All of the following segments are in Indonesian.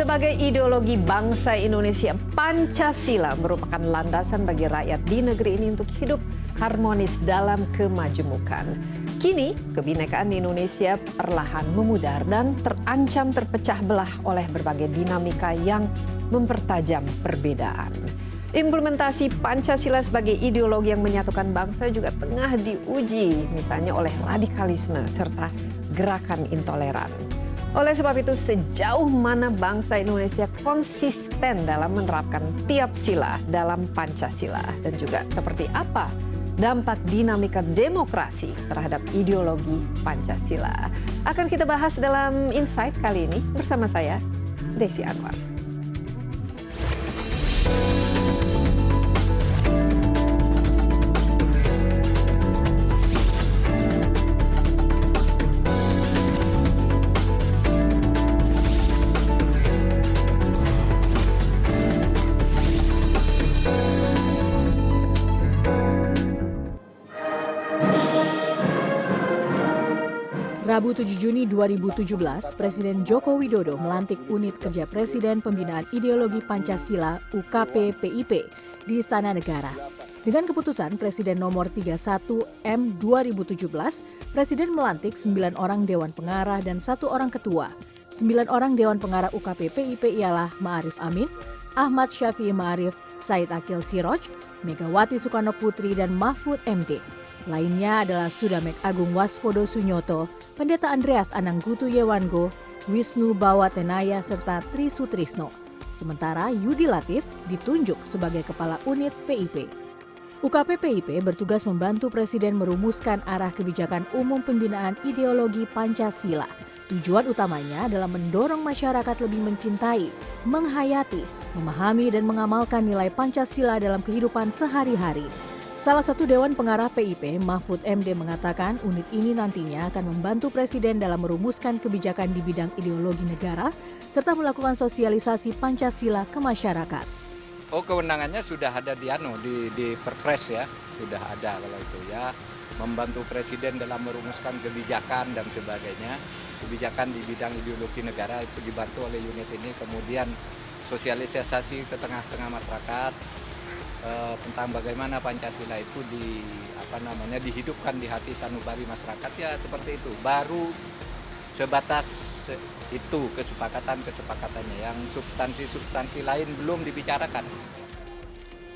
Sebagai ideologi bangsa Indonesia, Pancasila merupakan landasan bagi rakyat di negeri ini untuk hidup harmonis dalam kemajemukan. Kini, kebinekaan di Indonesia perlahan memudar dan terancam terpecah belah oleh berbagai dinamika yang mempertajam perbedaan. Implementasi Pancasila sebagai ideologi yang menyatukan bangsa juga tengah diuji, misalnya oleh radikalisme serta gerakan intoleran. Oleh sebab itu, sejauh mana bangsa Indonesia konsisten dalam menerapkan tiap sila dalam Pancasila, dan juga seperti apa dampak dinamika demokrasi terhadap ideologi Pancasila, akan kita bahas dalam Insight kali ini bersama saya, Desi Anwar. Rabu 7 Juni 2017, Presiden Joko Widodo melantik Unit Kerja Presiden Pembinaan Ideologi Pancasila UKP PIP di Istana Negara. Dengan keputusan Presiden nomor 31 M 2017, Presiden melantik 9 orang Dewan Pengarah dan 1 orang Ketua. 9 orang Dewan Pengarah UKP PIP ialah Ma'arif Amin, Ahmad Syafi'i Ma'arif, Said Akil Siroj, Megawati Soekarno Putri, dan Mahfud MD. Lainnya adalah Sudamek Agung Waspodo Sunyoto, Pendeta Andreas Ananggutu Yewango, Wisnu Bawatenaya, serta Tri Sutrisno. Sementara Yudi Latif ditunjuk sebagai Kepala Unit PIP. UKP PIP bertugas membantu Presiden merumuskan arah kebijakan umum pembinaan ideologi Pancasila. Tujuan utamanya adalah mendorong masyarakat lebih mencintai, menghayati, memahami, dan mengamalkan nilai Pancasila dalam kehidupan sehari-hari. Salah satu Dewan Pengarah PIP, Mahfud MD, mengatakan unit ini nantinya akan membantu Presiden dalam merumuskan kebijakan di bidang ideologi negara serta melakukan sosialisasi Pancasila ke masyarakat. Oh, kewenangannya sudah ada di Perpres ya, sudah ada kalau itu ya, membantu Presiden dalam merumuskan kebijakan dan sebagainya. Kebijakan di bidang ideologi negara itu dibantu oleh unit ini, kemudian sosialisasi ke tengah-tengah masyarakat. Tentang bagaimana Pancasila itu dihidupkan di hati sanubari masyarakat, ya seperti itu. Baru sebatas itu kesepakatannya, yang substansi lain belum dibicarakan.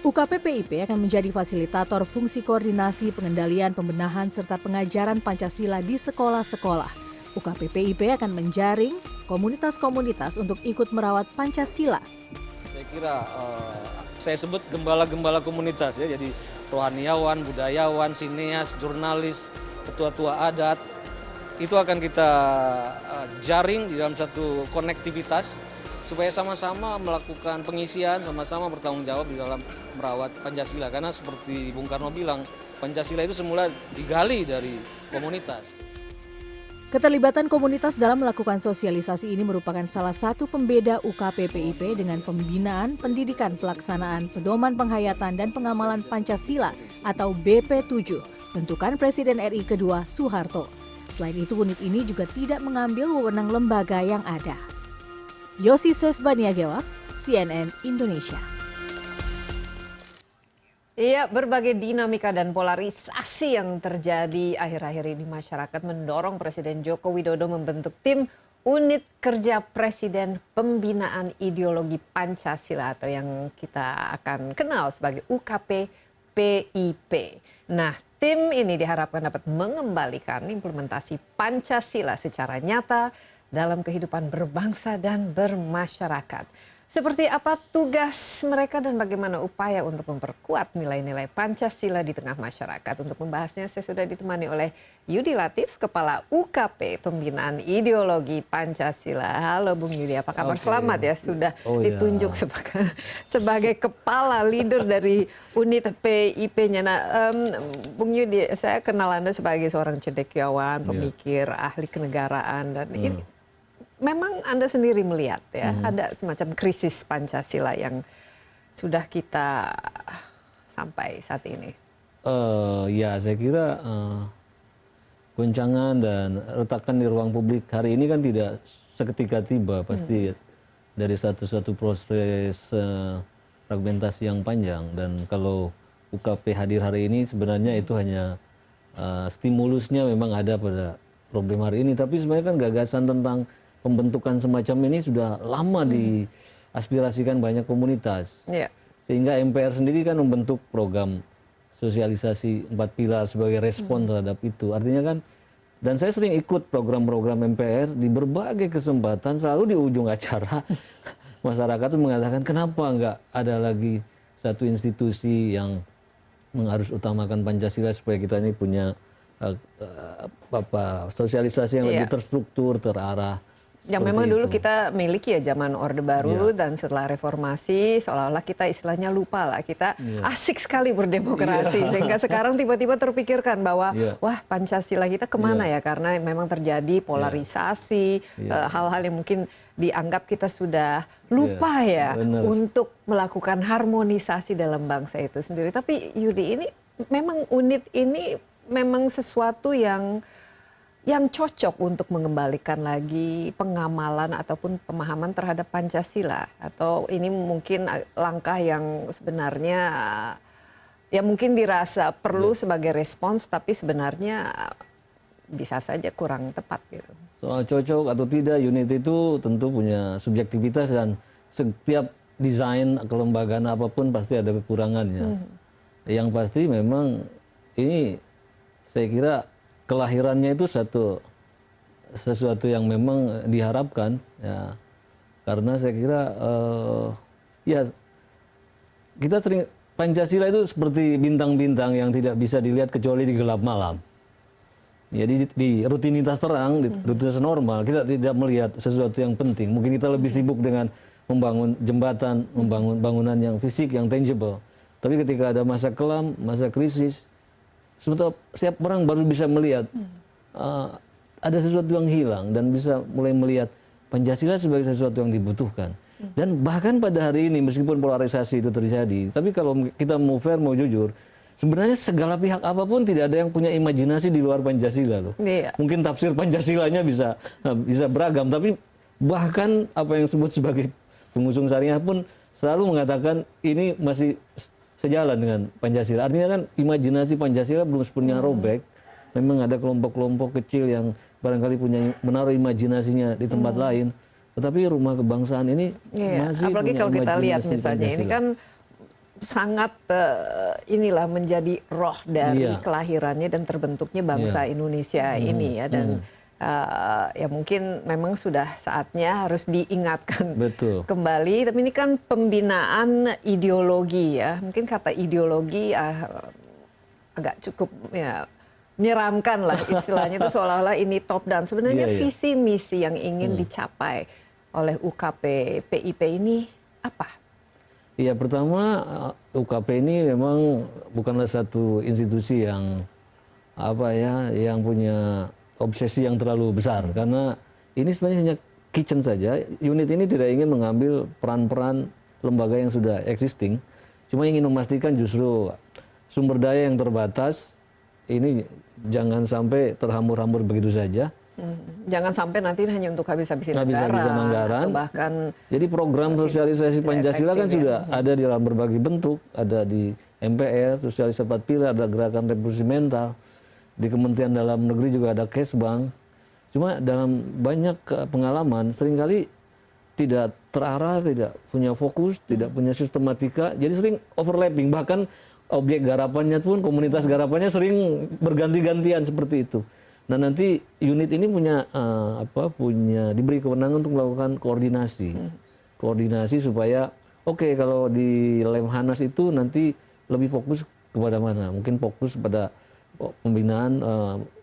UKP PIP akan menjadi fasilitator fungsi koordinasi, pengendalian, pembenahan, serta pengajaran Pancasila di sekolah-sekolah. UKP PIP akan menjaring komunitas-komunitas untuk ikut merawat Pancasila. Saya kira saya sebut gembala-gembala komunitas ya, jadi rohaniawan, budayawan, sineas, jurnalis, ketua-tua adat, itu akan kita jaring di dalam satu konektivitas supaya sama-sama melakukan pengisian, sama-sama bertanggung jawab di dalam merawat Pancasila. Karena seperti Bung Karno bilang, Pancasila itu semula digali dari komunitas. Keterlibatan komunitas dalam melakukan sosialisasi ini merupakan salah satu pembeda UKP PIP dengan pembinaan, pendidikan, pelaksanaan, pedoman penghayatan, dan pengamalan Pancasila atau BP7, bentukan Presiden RI kedua Soeharto. Selain itu, unit ini juga tidak mengambil wewenang lembaga yang ada. Yosi Sesbaniagewa, CNN Indonesia. Iya, berbagai dinamika dan polarisasi yang terjadi akhir-akhir ini masyarakat mendorong Presiden Joko Widodo membentuk tim Unit Kerja Presiden Pembinaan Ideologi Pancasila atau yang kita akan kenal sebagai UKP PIP. Nah, tim ini diharapkan dapat mengembalikan implementasi Pancasila secara nyata dalam kehidupan berbangsa dan bermasyarakat. Seperti apa tugas mereka dan bagaimana upaya untuk memperkuat nilai-nilai Pancasila di tengah masyarakat? Untuk membahasnya, saya sudah ditemani oleh Yudi Latif, Kepala UKP Pembinaan Ideologi Pancasila. Halo Bung Yudi, apa kabar? Selamat ya, sudah ditunjuk sebagai kepala leader dari unit PIP-nya. Nah, Bung Yudi, saya kenal Anda sebagai seorang cendekiawan, pemikir, ahli kenegaraan, dan ini memang Anda sendiri melihat ya, ada semacam krisis Pancasila yang sudah kita sampai saat ini. Ya, saya kira goncangan dan retakan di ruang publik hari ini kan tidak seketika tiba, pasti dari satu proses fragmentasi yang panjang. Dan kalau UKP hadir hari ini sebenarnya itu hanya stimulusnya memang ada pada problem hari ini. Tapi sebenarnya kan gagasan tentang pembentukan semacam ini sudah lama diaspirasikan banyak komunitas. Iya. Sehingga MPR sendiri kan membentuk program sosialisasi 4 pilar sebagai respon terhadap itu. Artinya kan, dan saya sering ikut program-program MPR di berbagai kesempatan, selalu di ujung acara masyarakat itu mengatakan kenapa nggak ada lagi satu institusi yang harus utamakan Pancasila supaya kita ini punya sosialisasi yang lebih terstruktur, terarah. Yang memang dulu kita miliki ya zaman Orde Baru dan setelah reformasi seolah-olah kita istilahnya lupa lah, kita asik sekali berdemokrasi sehingga sekarang tiba-tiba terpikirkan bahwa wah Pancasila kita kemana ya, karena memang terjadi polarisasi, hal-hal yang mungkin dianggap kita sudah lupa untuk melakukan harmonisasi dalam bangsa itu sendiri. Tapi Yudi, ini memang unit ini memang sesuatu yang cocok untuk mengembalikan lagi pengamalan ataupun pemahaman terhadap Pancasila, atau ini mungkin langkah yang sebenarnya ya mungkin dirasa perlu sebagai respons tapi sebenarnya bisa saja kurang tepat gitu. Soal cocok atau tidak, unit itu tentu punya subjektivitas dan setiap desain kelembagaan apapun pasti ada kekurangannya. Yang pasti memang ini saya kira kelahirannya itu sesuatu yang memang diharapkan ya, karena saya kira ya kita sering, Pancasila itu seperti bintang-bintang yang tidak bisa dilihat kecuali di gelap malam. Jadi di rutinitas terang, di rutinitas normal kita tidak melihat sesuatu yang penting. Mungkin kita lebih sibuk dengan membangun jembatan, membangun bangunan yang fisik, yang tangible. Tapi ketika ada masa kelam, masa krisis, sebetulnya setiap orang baru bisa melihat ada sesuatu yang hilang dan bisa mulai melihat Pancasila sebagai sesuatu yang dibutuhkan. Dan bahkan pada hari ini meskipun polarisasi itu terjadi, tapi kalau kita mau fair, mau jujur, sebenarnya segala pihak apapun tidak ada yang punya imajinasi di luar Pancasila loh. Mungkin tafsir Pancasilanya bisa beragam, tapi bahkan apa yang disebut sebagai pengusung syariah pun selalu mengatakan ini masih sejalan dengan Pancasila. Artinya kan imajinasi Pancasila belum sepenuhnya robek. Memang ada kelompok-kelompok kecil yang barangkali menaruh imajinasinya di tempat lain. Tetapi rumah kebangsaan ini masih apalagi punya kalau kita lihat misalnya Pancasila. ini kan sangat inilah menjadi roh dari kelahirannya dan terbentuknya bangsa Indonesia ini ya, dan ya mungkin memang sudah saatnya harus diingatkan kembali. Tapi ini kan pembinaan ideologi ya, mungkin kata ideologi agak cukup ya menyeramkan lah istilahnya, itu seolah-olah ini top down. Sebenarnya visi misi yang ingin dicapai oleh UKP PIP ini apa? Ya, pertama UKP ini memang bukanlah satu institusi yang yang punya obsesi yang terlalu besar, karena ini sebenarnya hanya kitchen saja. Unit ini tidak ingin mengambil peran-peran lembaga yang sudah existing, cuma ingin memastikan justru sumber daya yang terbatas ini jangan sampai terhambur-hambur begitu saja. Jangan sampai nanti hanya untuk habis-habisan anggaran, atau bahkan jadi program sosialisasi Pancasila kan sudah ada di dalam berbagai bentuk, ada di MPR, sosialisasi 4 pilar, ada gerakan revolusi mental, di Kementerian Dalam Negeri juga ada Kesbang. Cuma dalam banyak pengalaman seringkali tidak terarah, tidak punya fokus, tidak punya sistematika, jadi sering overlapping, bahkan objek garapannya pun, komunitas garapannya sering berganti-gantian seperti itu. Nah, nanti unit ini punya diberi kewenangan untuk melakukan koordinasi supaya kalau di Lemhanas itu nanti lebih fokus kepada mana? Mungkin fokus pada pembinaan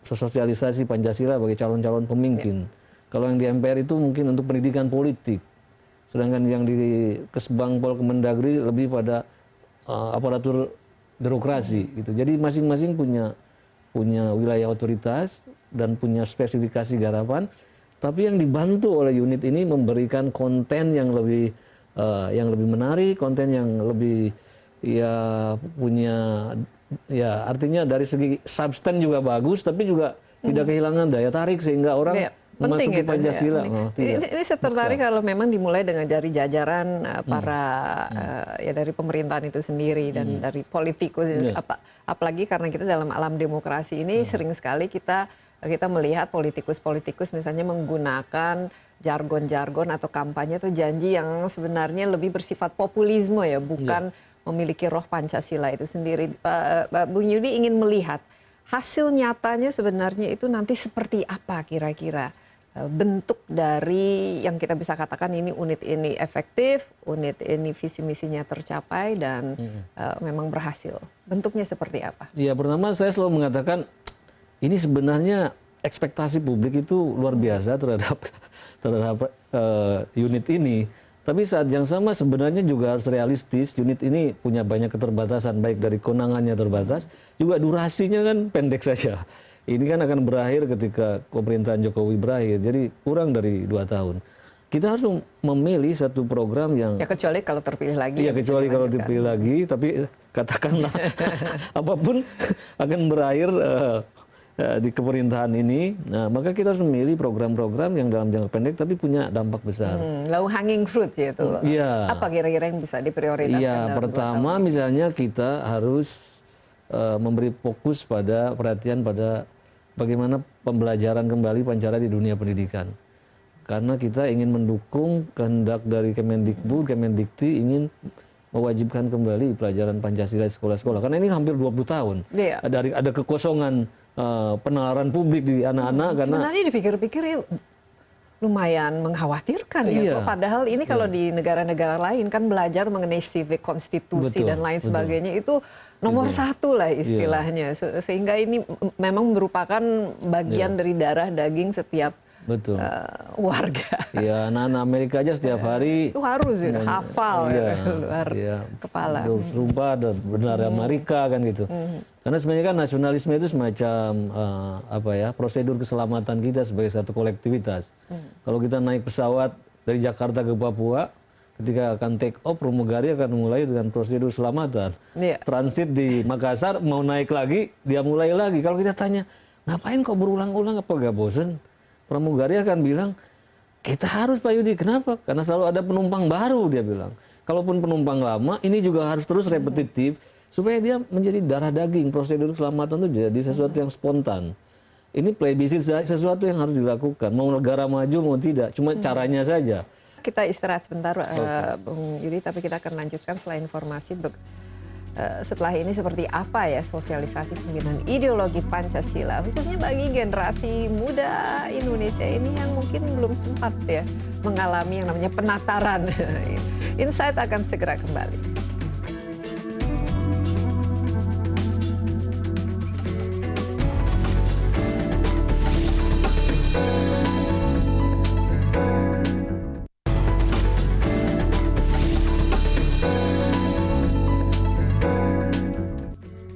sosialisasi Pancasila bagi calon-calon pemimpin. Kalau yang di MPR itu mungkin untuk pendidikan politik, sedangkan yang di Kesbang Pol Kemendagri lebih pada aparatur birokrasi gitu. Jadi masing-masing punya wilayah otoritas dan punya spesifikasi garapan, tapi yang dibantu oleh unit ini memberikan konten yang lebih menarik, konten yang lebih artinya dari segi substan juga bagus, tapi juga tidak kehilangan daya tarik sehingga orang penting memasuki itu, Pancasila. ya, penting. Oh, tidak. Ini saya tertarik kalau memang dimulai dengan dari jajaran para ya dari pemerintahan itu sendiri dan dari politikus. Yes. Apalagi karena kita dalam alam demokrasi ini sering sekali kita melihat politikus-politikus misalnya menggunakan jargon-jargon atau kampanye atau janji yang sebenarnya lebih bersifat populisme ya, bukan memiliki roh Pancasila itu sendiri. Bung Yudi ingin melihat hasil nyatanya sebenarnya itu nanti seperti apa kira-kira bentuk dari yang kita bisa katakan ini unit ini efektif, unit ini visi misinya tercapai dan memang berhasil. Bentuknya seperti apa? Ya, pertama saya selalu mengatakan ini sebenarnya ekspektasi publik itu luar biasa terhadap unit ini. Tapi saat yang sama sebenarnya juga harus realistis. Unit ini punya banyak keterbatasan, baik dari kewenangannya terbatas, juga durasinya kan pendek saja. Ini kan akan berakhir ketika pemerintahan Jokowi berakhir, jadi kurang dari 2 tahun. Kita harus memilih satu program yang... Ya kecuali kalau terpilih lagi. Iya, ya kecuali kalau terpilih lagi, tapi katakanlah apapun akan berakhir di pemerintahan ini. Nah, maka kita harus memilih program-program yang dalam jangka pendek tapi punya dampak besar. Low hanging fruit ya itu. Iya. Apa kira-kira yang bisa diprioritaskan? Iya, pertama misalnya kita harus memberi fokus pada perhatian pada bagaimana pembelajaran kembali Pancasila di dunia pendidikan. Karena kita ingin mendukung kehendak dari Kemendikbud, Kemendikti ingin mewajibkan kembali pelajaran Pancasila di sekolah-sekolah. Karena ini hampir 20 tahun. Iya. Ada kekosongan penalaran publik di anak-anak karena sebenarnya dipikir-pikir lumayan mengkhawatirkan ya. Iya. Padahal ini kalau di negara-negara lain kan belajar mengenai civic, konstitusi Betul, dan lain betul. sebagainya itu nomor satu lah istilahnya. Sehingga ini memang merupakan bagian dari darah daging setiap betul. Warga. Ya, anak-anak Amerika aja setiap hari Itu harus ya, hafal iya, luar iya, kepala. Sumpah dan benar Amerika kan gitu. Karena sebenarnya kan nasionalisme itu semacam apa ya, prosedur keselamatan kita sebagai satu kolektivitas. Kalau kita naik pesawat dari Jakarta ke Papua, ketika akan take off, pramugari akan mulai dengan prosedur keselamatan. Iya. Transit di Makassar, mau naik lagi, dia mulai lagi. Kalau kita tanya, ngapain kok berulang-ulang, apa gak bosen? Pramugari akan bilang, kita harus Pak Yudi. Kenapa? Karena selalu ada penumpang baru, dia bilang. Kalaupun penumpang lama, ini juga harus terus repetitif, supaya dia menjadi darah daging. Prosedur keselamatan itu jadi sesuatu yang spontan. Ini plebiscit sesuatu yang harus dilakukan. Mau negara maju, mau tidak. Cuma caranya saja. Kita istirahat sebentar, Bung Yudi, tapi kita akan lanjutkan setelah informasi. Setelah ini seperti apa ya sosialisasi pembinaan ideologi Pancasila khususnya bagi generasi muda Indonesia ini yang mungkin belum sempat ya mengalami yang namanya penataran. Insight akan segera kembali.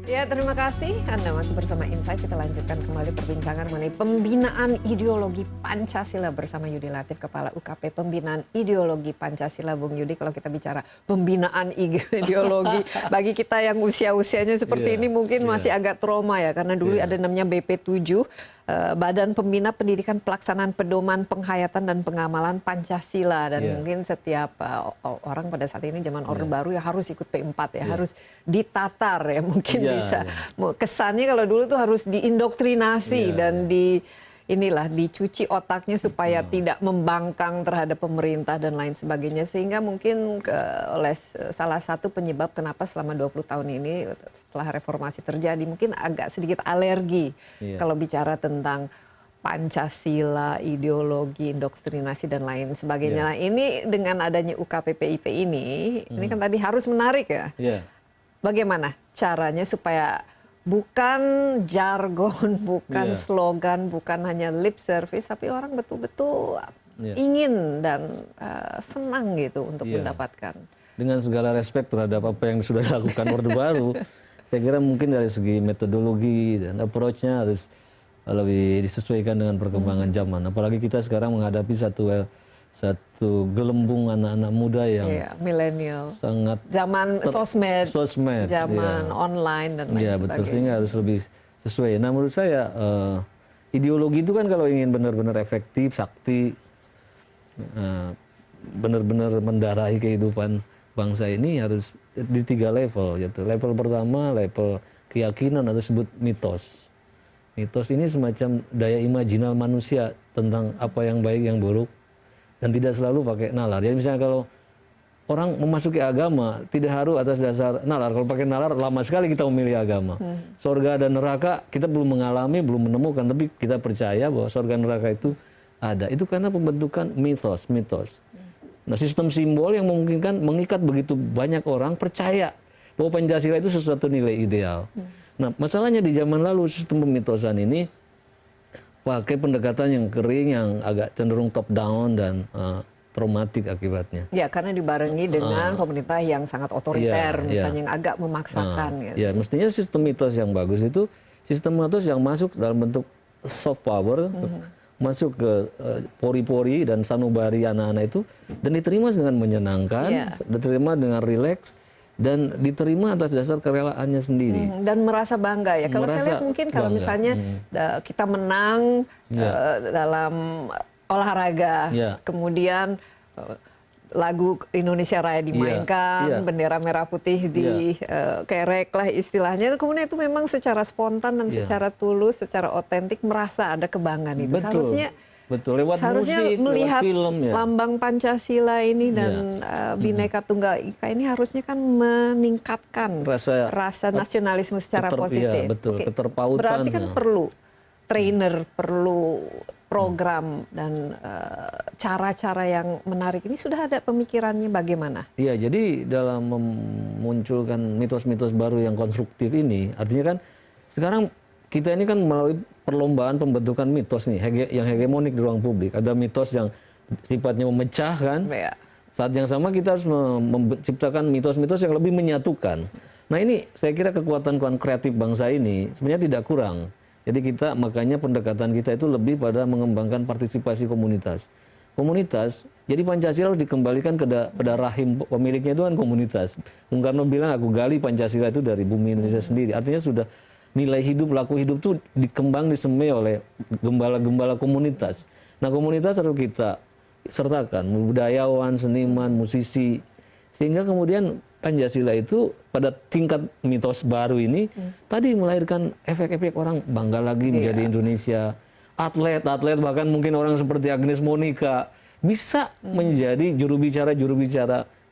Ya, terima kasih Anda masih bersama Insight. Kita lanjutkan kembali perbincangan mengenai pembinaan ideologi Pancasila bersama Yudi Latif, Kepala UKP Pembinaan Ideologi Pancasila. Bung Yudi, kalau kita bicara pembinaan ideologi, bagi kita yang usia-usianya seperti ini mungkin masih agak trauma ya, karena dulu ada namanya BP7, Badan Pembina Pendidikan Pelaksanaan Pedoman Penghayatan dan Pengamalan Pancasila, dan mungkin setiap orang pada saat ini zaman Orde Baru ya harus ikut P4 ya, harus ditatar ya, mungkin bisa. Kesannya kalau dulu tuh harus diindoktrinasi dan dicuci otaknya supaya tidak membangkang terhadap pemerintah dan lain sebagainya, sehingga mungkin oleh salah satu penyebab kenapa selama 20 tahun ini setelah reformasi terjadi mungkin agak sedikit alergi kalau bicara tentang Pancasila, ideologi, indoktrinasi dan lain sebagainya. Nah, ini dengan adanya UKP-PIP ini kan tadi harus menarik ya. Bagaimana caranya supaya bukan jargon, bukan slogan, bukan hanya lip service, tapi orang betul-betul ingin dan senang gitu untuk mendapatkan. Dengan segala respect terhadap apa yang sudah dilakukan Orde Baru, saya kira mungkin dari segi metodologi dan approach-nya harus lebih disesuaikan dengan perkembangan zaman. Apalagi kita sekarang menghadapi satu gelembung anak-anak muda yang milenial, sangat zaman sosmed, zaman online dan lain sebagainya. Betul, sehingga harus lebih sesuai. Nah, menurut saya ideologi itu kan kalau ingin benar-benar efektif, sakti, benar-benar mendarahi kehidupan bangsa ini harus di 3 level. Gitu. Level pertama, level keyakinan atau disebut mitos. Mitos ini semacam daya imajinal manusia tentang apa yang baik, yang buruk, dan tidak selalu pakai nalar. Jadi misalnya kalau orang memasuki agama tidak harus atas dasar nalar. Kalau pakai nalar lama sekali kita memilih agama. Surga dan neraka kita belum mengalami, belum menemukan, tapi kita percaya bahwa surga neraka itu ada. Itu karena pembentukan mitos. Nah, sistem simbol yang memungkinkan mengikat begitu banyak orang percaya bahwa Pancasila itu sesuatu nilai ideal. Nah, masalahnya di zaman lalu sistem pemitosan ini pakai pendekatan yang kering, yang agak cenderung top down dan traumatik akibatnya. Ya, karena dibarengi dengan pemerintah yang sangat otoriter, misalnya yang agak memaksakan. Gitu. Ya, mestinya sistem mitos yang bagus itu sistem mitos yang masuk dalam bentuk soft power, masuk ke pori-pori dan sanubari anak-anak itu, dan diterima dengan menyenangkan, diterima dengan rileks, dan diterima atas dasar kerelaannya sendiri. Dan merasa bangga ya. Kalau saya lihat mungkin kalau misalnya kita menang dalam olahraga, kemudian lagu Indonesia Raya dimainkan, bendera merah putih dikerek lah istilahnya, kemudian itu memang secara spontan dan secara tulus, secara otentik merasa ada kebanggaan itu. Betul, lewat seharusnya musik, melihat lewat film ya. lambang Pancasila ini dan Bhinneka Tunggal Ika ini harusnya kan meningkatkan rasa nasionalisme secara positif. Iya, betul, keterpautan. Berarti kan perlu trainer, perlu program dan cara-cara yang menarik. Ini sudah ada pemikirannya bagaimana? Iya, jadi dalam memunculkan mitos-mitos baru yang konstruktif ini, artinya kan sekarang kita ini kan melalui perlombaan pembentukan mitos nih yang hegemonik di ruang publik. Ada mitos yang sifatnya memecah kan. Saat yang sama kita harus menciptakan mitos-mitos yang lebih menyatukan. Nah, ini saya kira kekuatan kreatif bangsa ini sebenarnya tidak kurang. Jadi kita makanya pendekatan kita itu lebih pada mengembangkan partisipasi komunitas. Jadi Pancasila harus dikembalikan pada rahim pemiliknya itu kan komunitas. Bung Karno bilang aku gali Pancasila itu dari bumi Indonesia sendiri. Artinya sudah nilai hidup, laku hidup itu disemai oleh gembala-gembala komunitas. Nah, komunitas harus kita sertakan, budayawan, seniman, musisi, sehingga kemudian Pancasila itu pada tingkat mitos baru ini tadi melahirkan efek-efek orang bangga lagi menjadi Indonesia. Atlet bahkan mungkin orang seperti Agnes Monica bisa menjadi juru bicara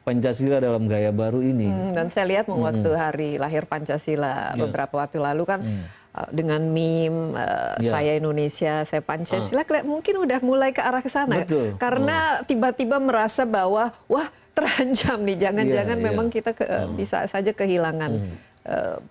Pancasila dalam gaya baru ini. Dan saya lihat waktu hari lahir Pancasila beberapa waktu lalu kan dengan meme saya Indonesia, saya Pancasila, mungkin udah mulai ke arah ke sana. Karena tiba-tiba merasa bahwa wah terancam nih, jangan-jangan memang kita bisa saja kehilangan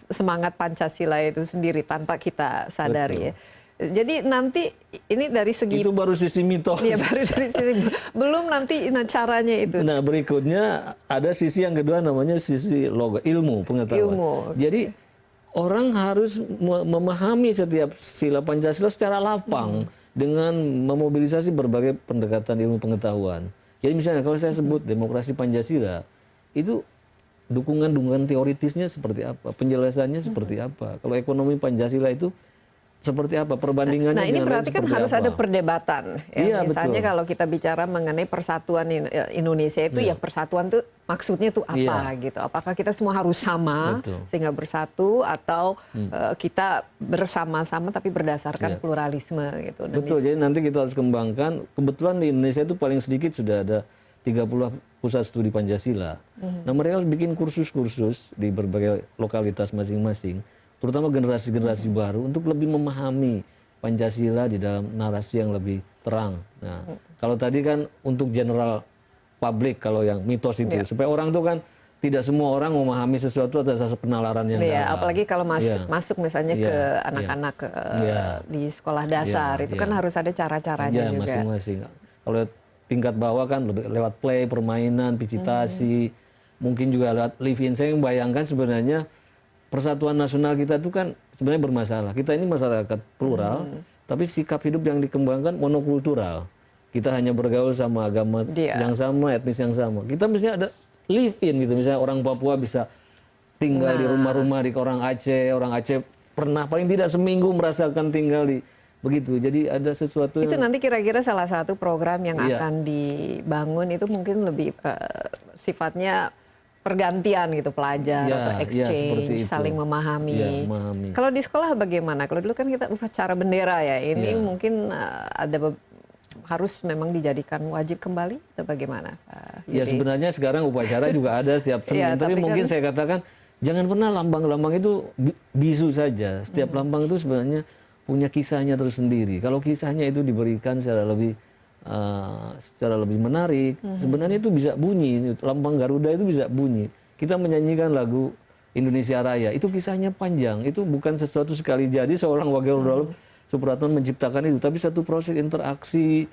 semangat Pancasila itu sendiri tanpa kita sadari ya. Jadi nanti ini dari segi itu baru sisi mitos. Ya, baru dari sisi belum nanti caranya itu. Nah, berikutnya ada sisi yang kedua namanya sisi ilmu pengetahuan. Jadi orang harus memahami setiap sila Pancasila secara lapang dengan memobilisasi berbagai pendekatan ilmu pengetahuan. Jadi misalnya kalau saya sebut demokrasi Pancasila itu dukungan teoritisnya seperti apa, penjelasannya seperti apa. Kalau ekonomi Pancasila itu seperti apa perbandingannya? Nah, ini berarti kan harus ada perdebatan. Ya, misalnya betul. kalau kita bicara mengenai persatuan Indonesia itu ya persatuan itu maksudnya itu apa gitu? Apakah kita semua harus sama sehingga bersatu atau kita bersama-sama tapi berdasarkan pluralisme gitu? Betul. Jadi nanti kita harus kembangkan. Kebetulan di Indonesia itu paling sedikit sudah ada 30 pusat studi Pancasila. Nah, mereka harus bikin kursus-kursus di berbagai lokalitas masing-masing, terutama generasi-generasi baru untuk lebih memahami Pancasila di dalam narasi yang lebih terang. Nah, kalau tadi kan untuk general publik, kalau yang mitos itu supaya orang tuh kan tidak semua orang memahami sesuatu atas dasar penalaran yang dalam. Apalagi kalau masuk misalnya ke anak-anak di sekolah dasar itu kan harus ada cara-caranya juga. Masing-masing. Kalau tingkat bawah kan lewat play, permainan, visitasi, mungkin juga lewat live-in. Saya membayangkan sebenarnya persatuan nasional kita itu kan sebenarnya bermasalah. Kita ini masyarakat plural, tapi sikap hidup yang dikembangkan monokultural. Kita hanya bergaul sama agama yang sama, etnis yang sama. Kita mestinya ada live in gitu. Misalnya orang Papua bisa tinggal di rumah-rumah di orang Aceh pernah paling tidak seminggu merasakan tinggal di begitu. Jadi ada sesuatu Itu yang nanti kira-kira salah satu program yang Iya. akan dibangun itu mungkin lebih sifatnya pergantian gitu, pelajar Ya, atau ya, exchange, seperti itu. saling memahami. Ya, memahami. Kalau di sekolah bagaimana? Kalau dulu kan kita upacara bendera ya, ini Ya. mungkin harus memang dijadikan wajib kembali atau bagaimana? Ya Yudi? sebenarnya sekarang upacara juga ada setiap Senin, Iya, tapi tapi mungkin kan- saya katakan jangan pernah lambang-lambang itu bisu saja. Setiap lambang itu sebenarnya punya kisahnya tersendiri. Kalau kisahnya itu diberikan secara lebih menarik, sebenarnya itu bisa bunyi. Lambang Garuda itu bisa bunyi. Kita menyanyikan lagu Indonesia Raya, itu kisahnya panjang. Itu bukan sesuatu sekali jadi seorang wakil Rudolf Supratman menciptakan itu, tapi satu proses interaksi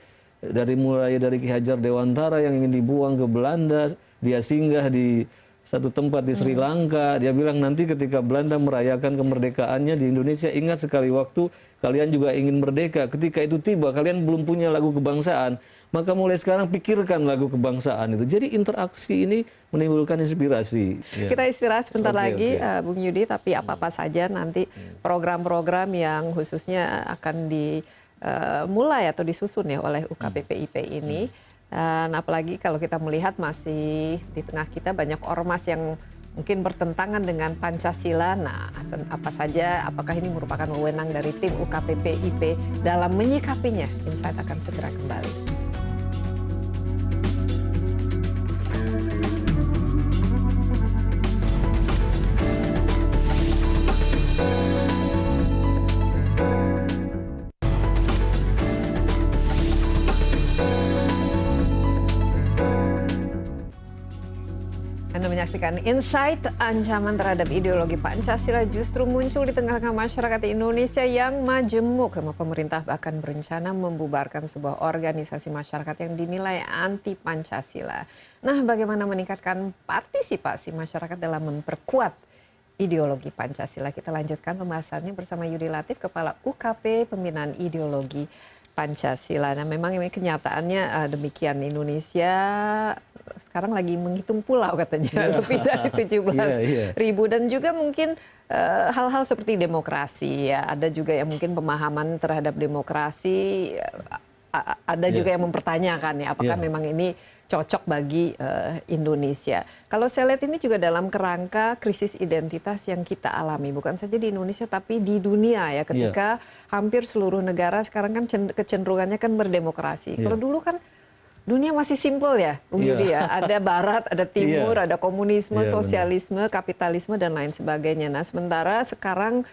mulai dari Ki Hajar Dewantara yang ingin dibuang ke Belanda, dia singgah di satu tempat di Sri Lanka, dia bilang nanti ketika Belanda merayakan kemerdekaannya di Indonesia, ingat sekali waktu kalian juga ingin merdeka, ketika itu tiba kalian belum punya lagu kebangsaan, maka mulai sekarang pikirkan lagu kebangsaan itu. Jadi interaksi ini menimbulkan inspirasi. Ya. Kita istirahat sebentar Oke, lagi, oke. Bung Yudi, tapi apa-apa saja nanti program-program yang khususnya akan dimulai atau disusun ya oleh UKPPIP ini. Dan apalagi kalau kita melihat masih di tengah kita banyak ormas yang mungkin bertentangan dengan Pancasila. Nah, apa saja, apakah ini merupakan wewenang dari tim UKPPIP dalam menyikapinya? Insight akan segera kembali. Anda menyaksikan Insight. Ancaman terhadap ideologi Pancasila justru muncul di tengah-tengah masyarakat Indonesia yang majemuk. Pemerintah bahkan berencana membubarkan sebuah organisasi masyarakat yang dinilai anti Pancasila. Nah, bagaimana meningkatkan partisipasi masyarakat dalam memperkuat ideologi Pancasila? Kita lanjutkan pembahasannya bersama Yudi Latif, Kepala UKP Pembinaan Ideologi Pancasila. Nah, memang ini kenyataannya demikian. Indonesia sekarang lagi menghitung pulau katanya, lebih dari 17.000, dan juga mungkin hal-hal seperti demokrasi ya, ada juga yang mungkin pemahaman terhadap demokrasi, ada juga yang mempertanyakan ya apakah memang ini cocok bagi Indonesia. Kalau saya lihat ini juga dalam kerangka krisis identitas yang kita alami, bukan saja di Indonesia tapi di dunia ya, ketika hampir seluruh negara sekarang kan kecenderungannya kan berdemokrasi. Kalau dulu kan dunia masih simpel ya, Bung Yudi ya. Ada barat, ada timur, ada komunisme, sosialisme, kapitalisme, dan lain sebagainya. Nah, sementara sekarang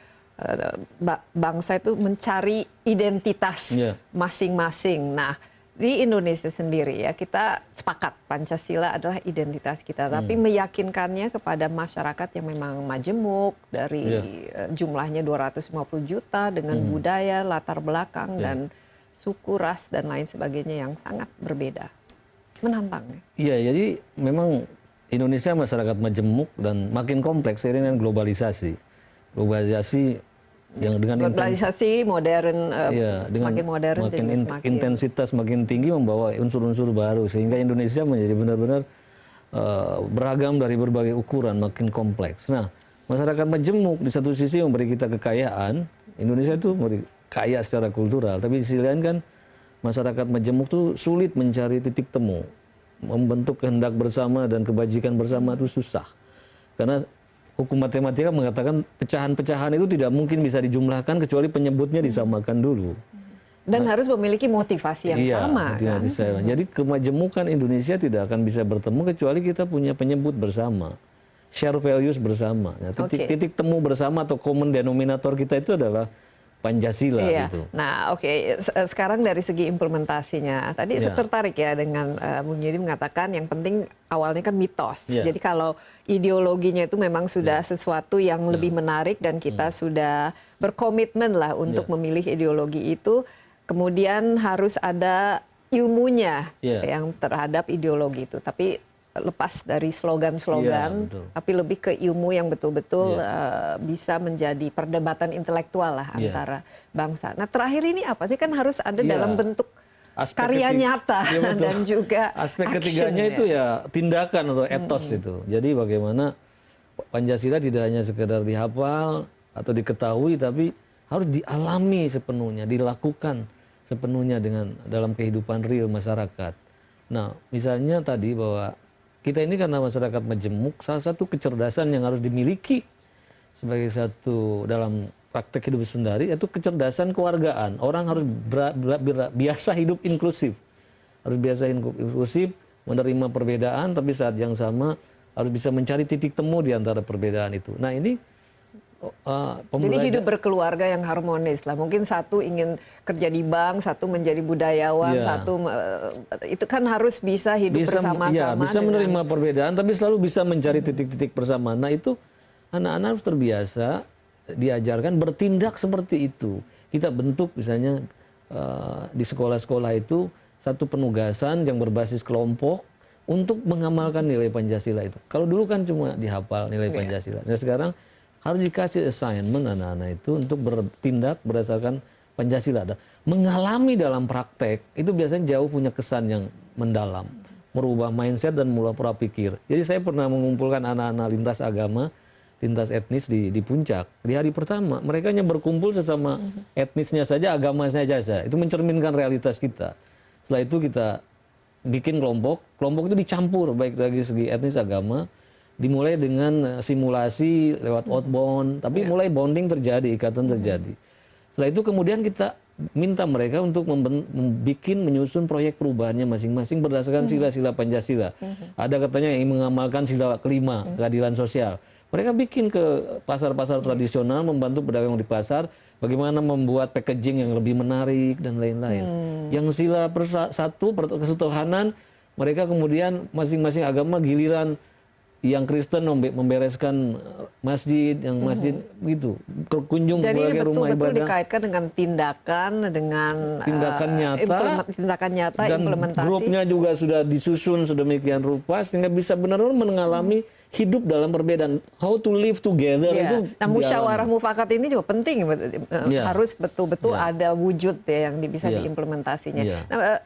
bangsa itu mencari identitas masing-masing. Nah, di Indonesia sendiri ya, kita sepakat Pancasila adalah identitas kita. Tapi meyakinkannya kepada masyarakat yang memang majemuk, dari jumlahnya 250 juta, dengan budaya, latar belakang, dan suku, ras, dan lain sebagainya yang sangat berbeda. Menantang ya? Iya, jadi memang Indonesia masyarakat majemuk dan makin kompleks seiring dengan globalisasi. Globalisasi yang dengan globalisasi modern, semakin modern, makin jadi semakin intensitas makin tinggi membawa unsur-unsur baru, sehingga Indonesia menjadi benar-benar beragam dari berbagai ukuran, makin kompleks. Nah, masyarakat majemuk di satu sisi memberi kita kekayaan. Indonesia itu kaya secara kultural, tapi di sisi lain kan masyarakat majemuk tuh sulit mencari titik temu, membentuk kehendak bersama dan kebajikan bersama itu susah, karena hukum matematika mengatakan pecahan-pecahan itu tidak mungkin bisa dijumlahkan kecuali penyebutnya disamakan dulu. Dan harus memiliki motivasi yang sama kan? Jadi kemajemukan Indonesia tidak akan bisa bertemu kecuali kita punya penyebut bersama, share values bersama. Nah, titik temu bersama atau common denominator kita itu adalah Pancasila gitu. Nah, sekarang dari segi implementasinya, tadi saya tertarik ya dengan Bung Yudi mengatakan yang penting awalnya kan mitos. Jadi kalau ideologinya itu memang sudah sesuatu yang lebih menarik dan kita sudah berkomitmen lah untuk memilih ideologi itu, kemudian harus ada ilmunya yang terhadap ideologi itu. Tapi lepas dari slogan-slogan, tapi lebih ke ilmu yang betul-betul bisa menjadi perdebatan intelektual lah antara bangsa. Nah, terakhir ini apa? Ini kan harus ada dalam bentuk karya nyata dan juga aspek ketiganya itu ya tindakan atau etos itu. Jadi bagaimana Pancasila tidak hanya sekedar dihafal atau diketahui, tapi harus dialami sepenuhnya, dilakukan sepenuhnya dengan dalam kehidupan real masyarakat. Nah, misalnya tadi bahwa kita ini karena masyarakat majemuk, salah satu kecerdasan yang harus dimiliki sebagai satu dalam praktek hidup sendiri itu kecerdasan kewargaan. Orang harus biasa hidup inklusif. Harus biasa hidup inklusif, menerima perbedaan, tapi saat yang sama harus bisa mencari titik temu di antara perbedaan itu. Nah, ini jadi hidup berkeluarga yang harmonis lah. Mungkin satu ingin kerja di bank, satu menjadi budayawan, satu itu kan harus bisa hidup bersama-sama. Ya, bisa menerima perbedaan, tapi selalu bisa mencari titik-titik persamaan. Nah, itu anak-anak harus terbiasa diajarkan bertindak seperti itu. Kita bentuk misalnya di sekolah-sekolah itu satu penugasan yang berbasis kelompok untuk mengamalkan nilai Pancasila itu. Kalau dulu kan cuma dihafal nilai Pancasila. Nah, sekarang harus dikasih assignment anak-anak itu untuk bertindak berdasarkan Pancasila. Dan mengalami dalam praktek itu biasanya jauh punya kesan yang mendalam, merubah mindset dan mulai pola pikir. Jadi saya pernah mengumpulkan anak-anak lintas agama, lintas etnis di Puncak. Di hari pertama mereka hanya berkumpul sesama etnisnya saja, agamanya saja. Itu mencerminkan realitas kita. Setelah itu kita bikin kelompok itu dicampur baik dari segi etnis agama. Dimulai dengan simulasi lewat outbound, tapi mulai bonding terjadi, ikatan terjadi. Setelah itu kemudian kita minta mereka untuk menyusun proyek perubahannya masing-masing berdasarkan sila-sila Pancasila. Ada katanya yang mengamalkan sila kelima, keadilan sosial. Mereka bikin ke pasar-pasar tradisional, membantu pedagang di pasar, bagaimana membuat packaging yang lebih menarik dan lain-lain. Yang sila satu, kesetuhanan, mereka kemudian masing-masing agama giliran yang Kristen membereskan masjid, yang masjid gitu, berkunjung ke berbagai rumah ibadah. Jadi betul-betul dikaitkan dengan tindakan nyata, dan implementasi. Grupnya juga sudah disusun sedemikian rupa sehingga bisa benar-benar mengalami hidup dalam perbedaan. How to live together itu. Nah, musyawarah mufakat ini juga penting, harus betul-betul ada wujud ya yang bisa diimplementasinya. Nah,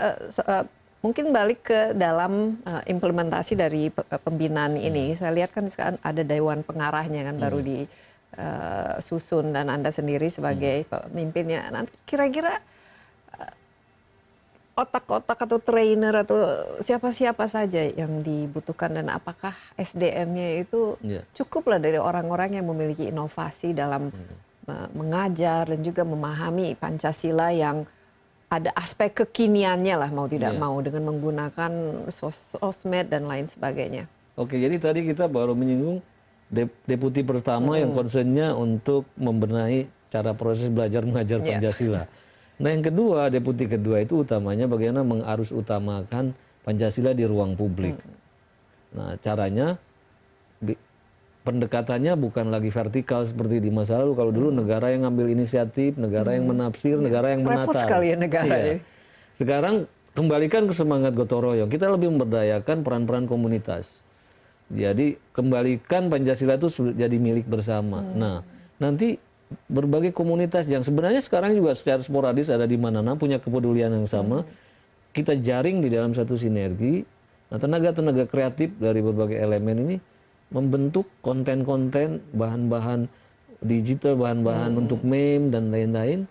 mungkin balik ke dalam implementasi dari pembinaan ini. Saya lihat kan sekarang ada Dewan Pengarahnya kan baru disusun dan Anda sendiri sebagai pemimpinnya. Nanti kira-kira otak-otak atau trainer atau siapa-siapa saja yang dibutuhkan dan apakah SDM-nya itu cukuplah dari orang-orang yang memiliki inovasi dalam mengajar dan juga memahami Pancasila yang ada aspek kekiniannya lah mau tidak mau dengan menggunakan sosmed dan lain sebagainya. Oke, jadi tadi kita baru menyinggung deputi pertama yang concernnya untuk membenahi cara proses belajar mengajar Pancasila. Nah, yang kedua, deputi kedua itu utamanya bagaimana mengarus utamakan Pancasila di ruang publik. Nah, caranya pendekatannya bukan lagi vertikal seperti di masa lalu. Kalau dulu negara yang ngambil inisiatif, negara yang menafsir, negara yang menata. Repot sekali ya negara ini. Sekarang kembalikan ke semangat gotong royong. Kita lebih memberdayakan peran-peran komunitas. Jadi kembalikan Pancasila itu jadi milik bersama. Nah, nanti berbagai komunitas yang sebenarnya sekarang juga secara sporadis ada di mana-mana punya kepedulian yang sama. Kita jaring di dalam satu sinergi. Nah, tenaga-tenaga kreatif dari berbagai elemen ini membentuk konten-konten, bahan-bahan digital, bahan-bahan untuk meme dan lain-lain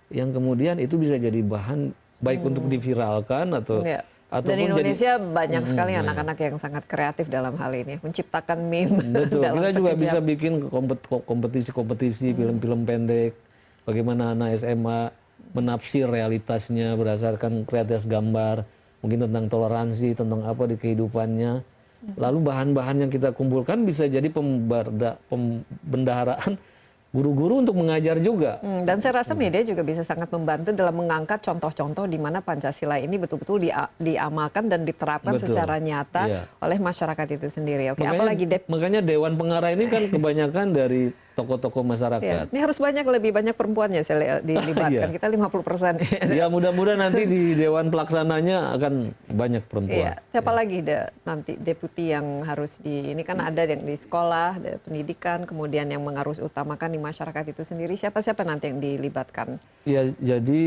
yang kemudian itu bisa jadi bahan baik untuk diviralkan atau dan Indonesia banyak sekali anak-anak yang sangat kreatif dalam hal ini menciptakan meme. Betul. Kita juga bisa bikin kompetisi-kompetisi film-film pendek, bagaimana anak SMA menafsir realitasnya berdasarkan kreativitas gambar, mungkin tentang toleransi, tentang apa di kehidupannya. Lalu bahan-bahan yang kita kumpulkan bisa jadi pembendaharaan guru-guru untuk mengajar juga. Dan saya rasa media juga bisa sangat membantu dalam mengangkat contoh-contoh di mana Pancasila ini betul-betul diamalkan dan diterapkan secara nyata oleh masyarakat itu sendiri. Oke, makanya Dewan Pengarah ini kan kebanyakan dari tokoh-tokoh masyarakat. Ini harus lebih banyak perempuannya saya dilibatkan. Kita 50%. Ya, mudah-mudahan nanti di Dewan Pelaksananya akan banyak perempuan. Siapa lagi nanti deputi yang harus ini kan ada yang di sekolah, pendidikan, kemudian yang mengarus utamakan di masyarakat itu sendiri. Siapa-siapa nanti yang dilibatkan? Ya, jadi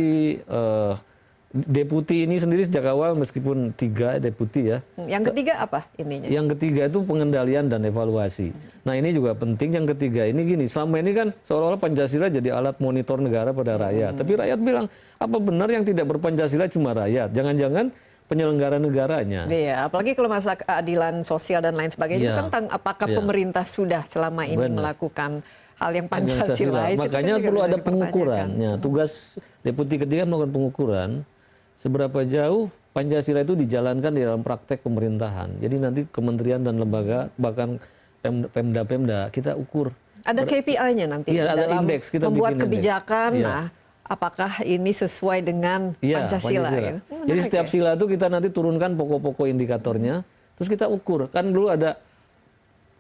deputi ini sendiri sejak awal meskipun 3 deputi ya. Yang ketiga apa ininya? Yang ketiga itu pengendalian dan evaluasi. Nah ini juga penting. Yang ketiga ini gini, selama ini kan seolah-olah Pancasila jadi alat monitor negara pada rakyat. Tapi rakyat bilang, apa benar yang tidak berpancasila cuma rakyat? Jangan-jangan penyelenggara negaranya. Iya, apalagi kalau masalah keadilan sosial dan lain sebagainya, Iya. itu kan apakah Iya. pemerintah sudah selama ini Benar. melakukan hal yang Pancasila? Itu kan Makanya juga perlu bisa ada dipertanyakan. pengukurannya. Tugas deputi ketiga melakukan pengukuran seberapa jauh Pancasila itu dijalankan di dalam praktek pemerintahan. Jadi nanti kementerian dan lembaga, bahkan Pemda kita ukur. Ada KPI-nya nanti Iya, ada dalam indeks, kita membuat bikin indeks. kebijakan. Iya. Nah, apakah ini sesuai dengan Iya, Pancasila? Pancasila. Ya? Jadi Menarik setiap ya? sila itu kita nanti turunkan pokok-pokok indikatornya, terus kita ukur. Kan dulu ada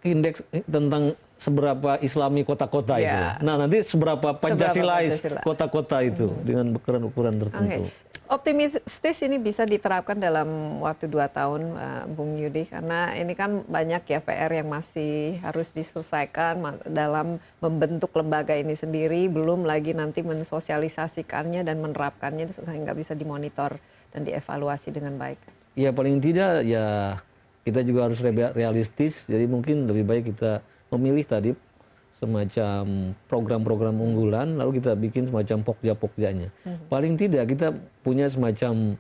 indeks tentang seberapa Islami kota-kota Iya. itu. Nah nanti seberapa Pancasilais Pancasila. kota-kota itu dengan ukuran-ukuran tertentu. Oke. Optimistis ini bisa diterapkan dalam waktu 2 tahun, Bung Yudi, karena ini kan banyak ya PR yang masih harus diselesaikan dalam membentuk lembaga ini sendiri, belum lagi nanti mensosialisasikannya dan menerapkannya sehingga bisa dimonitor dan dievaluasi dengan baik. Ya paling tidak ya kita juga harus realistis. Jadi mungkin lebih baik kita memilih tadi semacam program-program unggulan, lalu kita bikin semacam pokja-pokjanya. Paling tidak kita punya semacam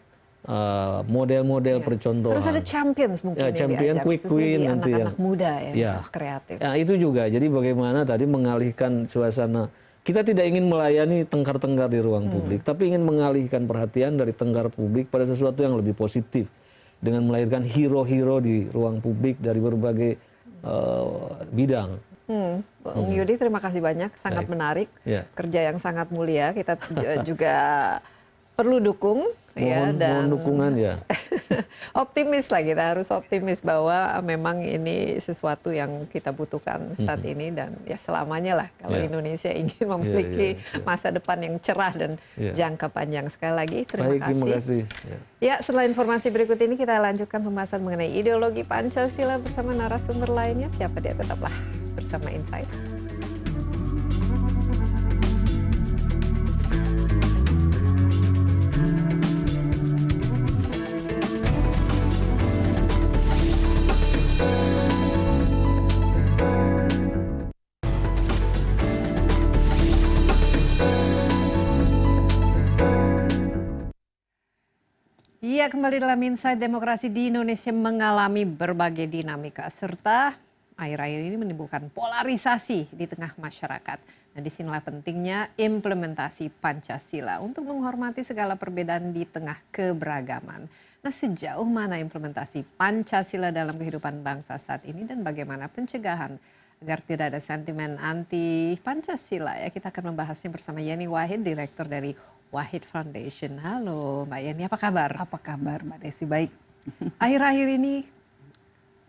model-model percontohan. Harus ada champions mungkin Ya, yang champion, diajak, quick khususnya win di nanti anak-anak muda ya, Ya. kreatif. Ya, itu juga. Jadi bagaimana tadi mengalihkan suasana. Kita tidak ingin melayani tengkar-tengkar di ruang publik, tapi ingin mengalihkan perhatian dari tengkar publik pada sesuatu yang lebih positif. Dengan melahirkan hero-hero di ruang publik dari berbagai bidang. Bung Yudi, terima kasih banyak, sangat menarik, Ya. kerja yang sangat mulia, kita juga perlu dukung ya, dan Mohon dukungan ya. optimis lah, kita harus optimis bahwa memang ini sesuatu yang kita butuhkan saat ini dan ya selamanya lah kalau Ya. Indonesia ingin memiliki masa depan yang cerah dan jangka panjang. Sekali lagi Baik, terima kasih. Ya. Ya, setelah informasi berikut ini kita lanjutkan pembahasan mengenai ideologi Pancasila bersama narasumber lainnya. Siapa dia? Tetaplah bersama Insight. Ya, kembali dalam Insight. Demokrasi di Indonesia mengalami berbagai dinamika serta akhir-akhir ini menimbulkan polarisasi di tengah masyarakat. Nah, disinilah pentingnya implementasi Pancasila untuk menghormati segala perbedaan di tengah keberagaman. Nah, sejauh mana implementasi Pancasila dalam kehidupan bangsa saat ini dan bagaimana pencegahan agar tidak ada sentimen anti Pancasila ya, kita akan membahasnya bersama Yeni Wahid, Direktur dari Wahid Foundation. Halo Mbak Yeni, apa kabar? Apa kabar Mbak Desi? Baik. Akhir-akhir ini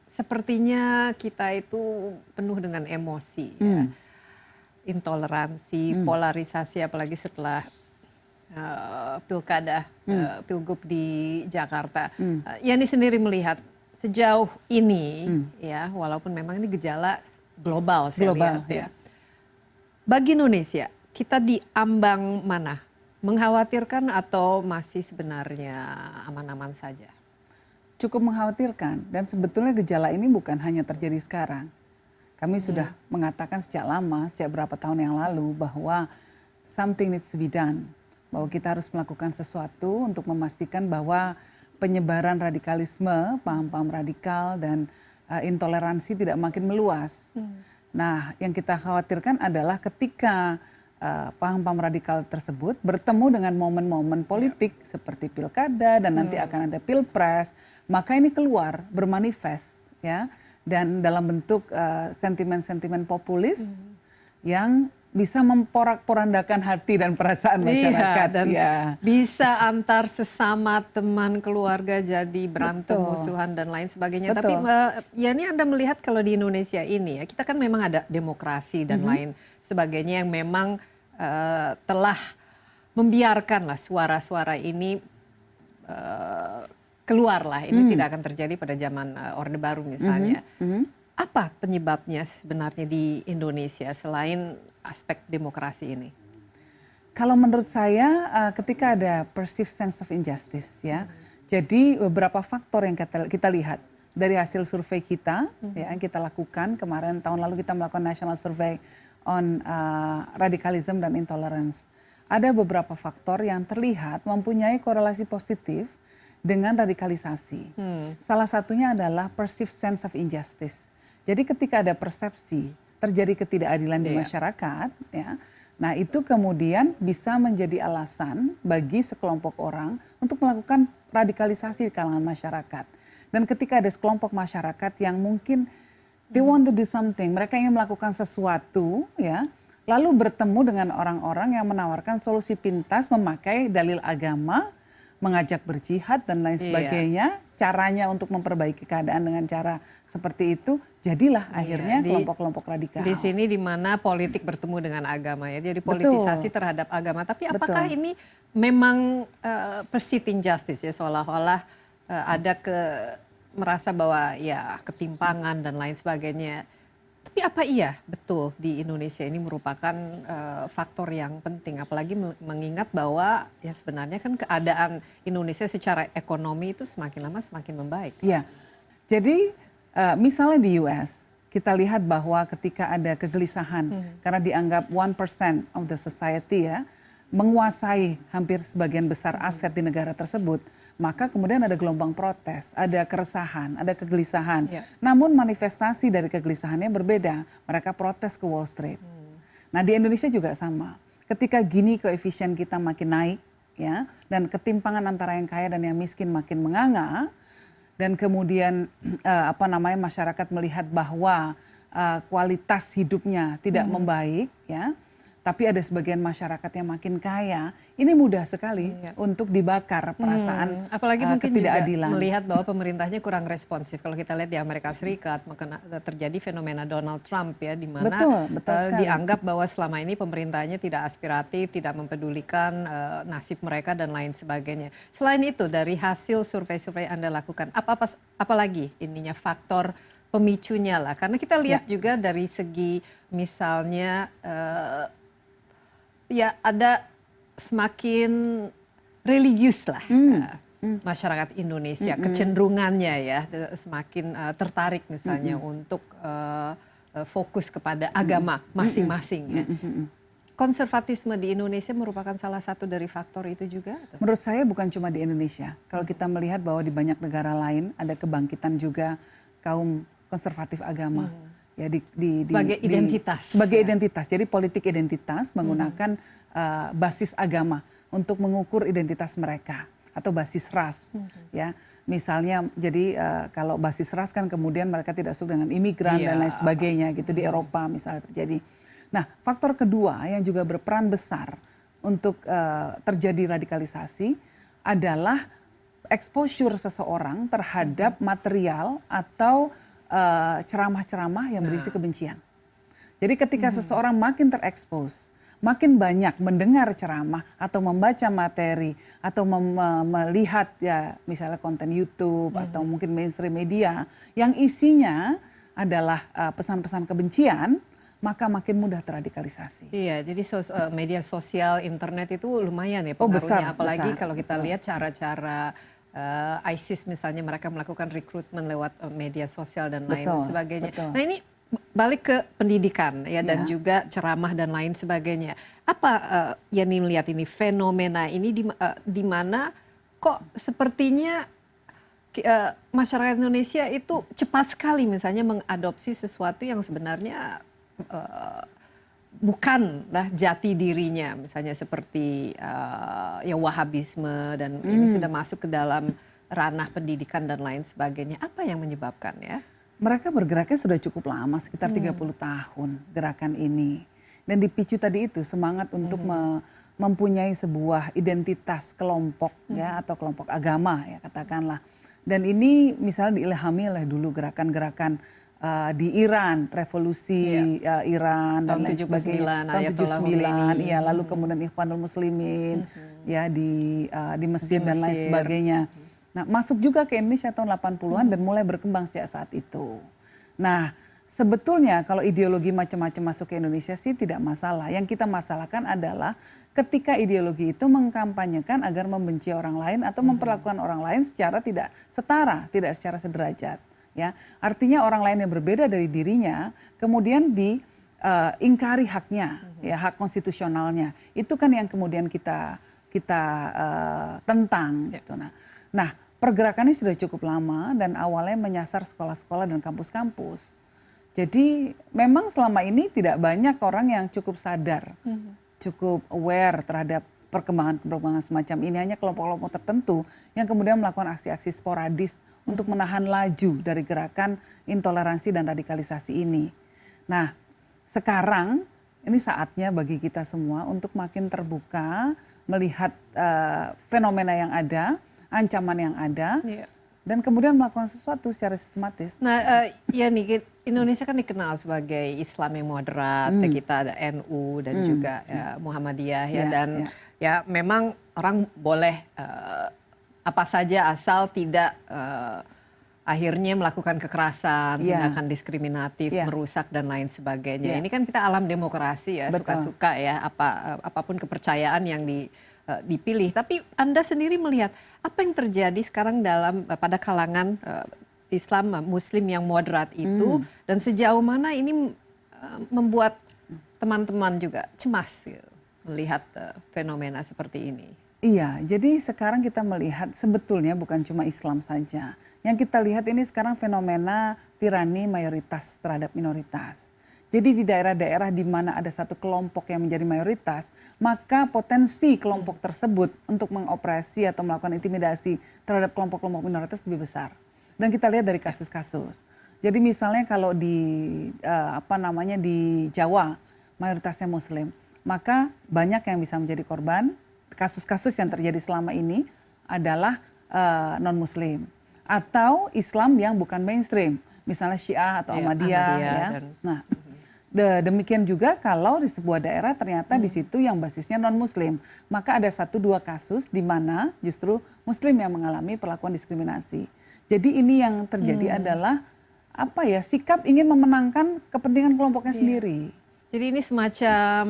sepertinya kita itu penuh dengan emosi, ya. Intoleransi, polarisasi, apalagi setelah pilkada, pilgub di Jakarta. Yani sendiri melihat sejauh ini, ya, walaupun memang ini gejala global, saya lihat, ya. Bagi Indonesia, kita di ambang mana? Mengkhawatirkan atau masih sebenarnya aman-aman saja? Cukup mengkhawatirkan, dan sebetulnya gejala ini bukan hanya terjadi sekarang. Kami sudah mengatakan sejak lama, sejak berapa tahun yang lalu, bahwa something needs to be done. Bahwa kita harus melakukan sesuatu untuk memastikan bahwa penyebaran radikalisme, paham-paham radikal dan intoleransi tidak makin meluas. Nah, yang kita khawatirkan adalah ketika paham-paham radikal tersebut bertemu dengan momen-momen politik seperti pilkada dan nanti akan ada pilpres, maka ini keluar bermanifest, ya, dan dalam bentuk sentimen-sentimen populis yang bisa memporak-porandakan hati dan perasaan masyarakat. Dan bisa antar sesama teman keluarga jadi berantem, musuhan dan lain sebagainya. Tapi ya ini Anda melihat kalau di Indonesia ini ya, kita kan memang ada demokrasi dan lain sebagainya yang memang telah membiarkan lah suara-suara ini keluar lah. Ini tidak akan terjadi pada zaman Orde Baru misalnya. Apa penyebabnya sebenarnya di Indonesia selain aspek demokrasi ini? Kalau menurut saya ketika ada perceived sense of injustice ya, jadi beberapa faktor yang kita lihat dari hasil survei kita ya, yang kita lakukan kemarin tahun lalu kita melakukan national survey on radicalism dan intolerance. Ada beberapa faktor yang terlihat mempunyai korelasi positif dengan radikalisasi. Salah satunya adalah perceived sense of injustice. Jadi ketika ada persepsi terjadi ketidakadilan di masyarakat, ya, nah itu kemudian bisa menjadi alasan bagi sekelompok orang untuk melakukan radikalisasi di kalangan masyarakat. Dan ketika ada sekelompok masyarakat yang mungkin they want to do something, mereka ingin melakukan sesuatu, ya, lalu bertemu dengan orang-orang yang menawarkan solusi pintas memakai dalil agama, mengajak berjihad dan lain sebagainya, caranya untuk memperbaiki keadaan dengan cara seperti itu, jadilah akhirnya kelompok-kelompok radikal. Di sini di mana politik bertemu dengan agama ya, jadi politisasi terhadap agama. Tapi apakah ini memang perceived injustice ya, seolah-olah ada merasa bahwa ya ketimpangan dan lain sebagainya. Tapi apa iya betul di Indonesia ini merupakan faktor yang penting, apalagi mengingat bahwa ya sebenarnya kan keadaan Indonesia secara ekonomi itu semakin lama semakin membaik. Iya, jadi misalnya di US kita lihat bahwa ketika ada kegelisahan karena dianggap 1% of the society ya menguasai hampir sebagian besar aset di negara tersebut, maka kemudian ada gelombang protes, ada keresahan, ada kegelisahan. Namun manifestasi dari kegelisahannya berbeda. Mereka protes ke Wall Street. Nah di Indonesia juga sama. Ketika Gini koefisien kita makin naik, ya, dan ketimpangan antara yang kaya dan yang miskin makin menganga, dan kemudian masyarakat melihat bahwa kualitas hidupnya tidak membaik, ya. Tapi ada sebagian masyarakat yang makin kaya, ini mudah sekali untuk dibakar perasaan apalagi mungkin ketidakadilan. Juga melihat bahwa pemerintahnya kurang responsif. Kalau kita lihat di Amerika Serikat, maka terjadi fenomena Donald Trump ya, di mana dianggap bahwa selama ini pemerintahnya tidak aspiratif, tidak mempedulikan nasib mereka dan lain sebagainya. Selain itu, dari hasil survei-survei Anda lakukan, apa lagi ininya faktor pemicunya lah? Karena kita lihat juga dari segi misalnya ya ada semakin religius lah masyarakat Indonesia, kecenderungannya ya semakin tertarik misalnya untuk fokus kepada agama masing-masing ya. Konservatisme di Indonesia merupakan salah satu dari faktor itu juga? Atau? Menurut saya bukan cuma di Indonesia. Kalau kita melihat bahwa di banyak negara lain ada kebangkitan juga kaum konservatif agama. Ya, sebagai identitas. Sebagai identitas. Jadi politik identitas menggunakan basis agama untuk mengukur identitas mereka atau basis ras. Ya, misalnya jadi kalau basis ras kan kemudian mereka tidak suka dengan imigran dan lain sebagainya gitu di Eropa misalnya terjadi. Nah, faktor kedua yang juga berperan besar untuk terjadi radikalisasi adalah exposure seseorang terhadap material atau ceramah-ceramah yang berisi kebencian. Jadi ketika seseorang makin terekspos, makin banyak mendengar ceramah atau membaca materi atau melihat ya misalnya konten YouTube atau mungkin mainstream media yang isinya adalah pesan-pesan kebencian, maka makin mudah terradikalisasi. Iya, jadi media sosial, internet itu lumayan ya pengaruhnya, apalagi kalau kita lihat cara-cara ISIS misalnya mereka melakukan rekrutmen lewat media sosial dan lain sebagainya. Nah ini balik ke pendidikan ya dan juga ceramah dan lain sebagainya. Apa Yani melihat ini fenomena ini di mana kok sepertinya masyarakat Indonesia itu cepat sekali misalnya mengadopsi sesuatu yang sebenarnya bukanlah jati dirinya, misalnya seperti ya Wahabisme dan ini sudah masuk ke dalam ranah pendidikan dan lain sebagainya. Apa yang menyebabkan ya? Mereka bergeraknya sudah cukup lama, sekitar 30 tahun gerakan ini. Dan dipicu tadi itu semangat untuk mempunyai sebuah identitas kelompok ya atau kelompok agama ya katakanlah. Dan ini misalnya diilhami oleh dulu gerakan-gerakan di Iran, revolusi Iran dan lain sebagainya. Tahun 79, ya, lalu kemudian Ikhwanul Muslimin ya di Mesir dan lain sebagainya. Nah, masuk juga ke Indonesia tahun 80-an dan mulai berkembang sejak saat itu. Nah, sebetulnya kalau ideologi macam-macam masuk ke Indonesia sih tidak masalah. Yang kita masalahkan adalah ketika ideologi itu mengkampanyekan agar membenci orang lain atau memperlakukan orang lain secara tidak setara, tidak secara sederajat. Ya, artinya orang lain yang berbeda dari dirinya kemudian diingkari haknya, ya, hak konstitusionalnya. Itu kan yang kemudian kita tentang. Gitu. Nah, pergerakan ini sudah cukup lama dan awalnya menyasar sekolah-sekolah dan kampus-kampus. Jadi memang selama ini tidak banyak orang yang cukup sadar, cukup aware terhadap perkembangan semacam ini. Hanya kelompok-kelompok tertentu yang kemudian melakukan aksi-aksi sporadis untuk menahan laju dari gerakan intoleransi dan radikalisasi ini. Nah, sekarang ini saatnya bagi kita semua untuk makin terbuka, melihat fenomena yang ada, ancaman yang ada, dan kemudian melakukan sesuatu secara sistematis. Nah, ya nih, Indonesia kan dikenal sebagai Islam yang moderat. Kita ada NU dan juga Muhammadiyah, ya, dan ya memang orang boleh apa saja asal tidak akhirnya melakukan kekerasan, tindakan diskriminatif, merusak dan lain sebagainya. Ini kan kita alam demokrasi ya, suka-suka ya, apapun kepercayaan yang dipilih. Tapi Anda sendiri melihat apa yang terjadi sekarang pada kalangan Islam Muslim yang moderat itu, dan sejauh mana ini membuat teman-teman juga cemas gitu, melihat fenomena seperti ini. Iya, jadi sekarang kita melihat sebetulnya bukan cuma Islam saja. Yang kita lihat ini sekarang fenomena tirani mayoritas terhadap minoritas. Jadi di daerah-daerah di mana ada satu kelompok yang menjadi mayoritas, maka potensi kelompok tersebut untuk mengoperasi atau melakukan intimidasi terhadap kelompok-kelompok minoritas lebih besar. Dan kita lihat dari kasus-kasus. Jadi misalnya kalau di di Jawa mayoritasnya Muslim, maka banyak yang bisa menjadi korban. Kasus-kasus yang terjadi selama ini adalah non-Muslim atau Islam yang bukan mainstream, misalnya Syiah atau Ahmadiyah. Ya. Nah, demikian juga kalau di sebuah daerah ternyata di situ yang basisnya non-Muslim, maka ada 1-2 kasus di mana justru Muslim yang mengalami perlakuan diskriminasi. Jadi ini yang terjadi adalah sikap ingin memenangkan kepentingan kelompoknya sendiri. Jadi ini semacam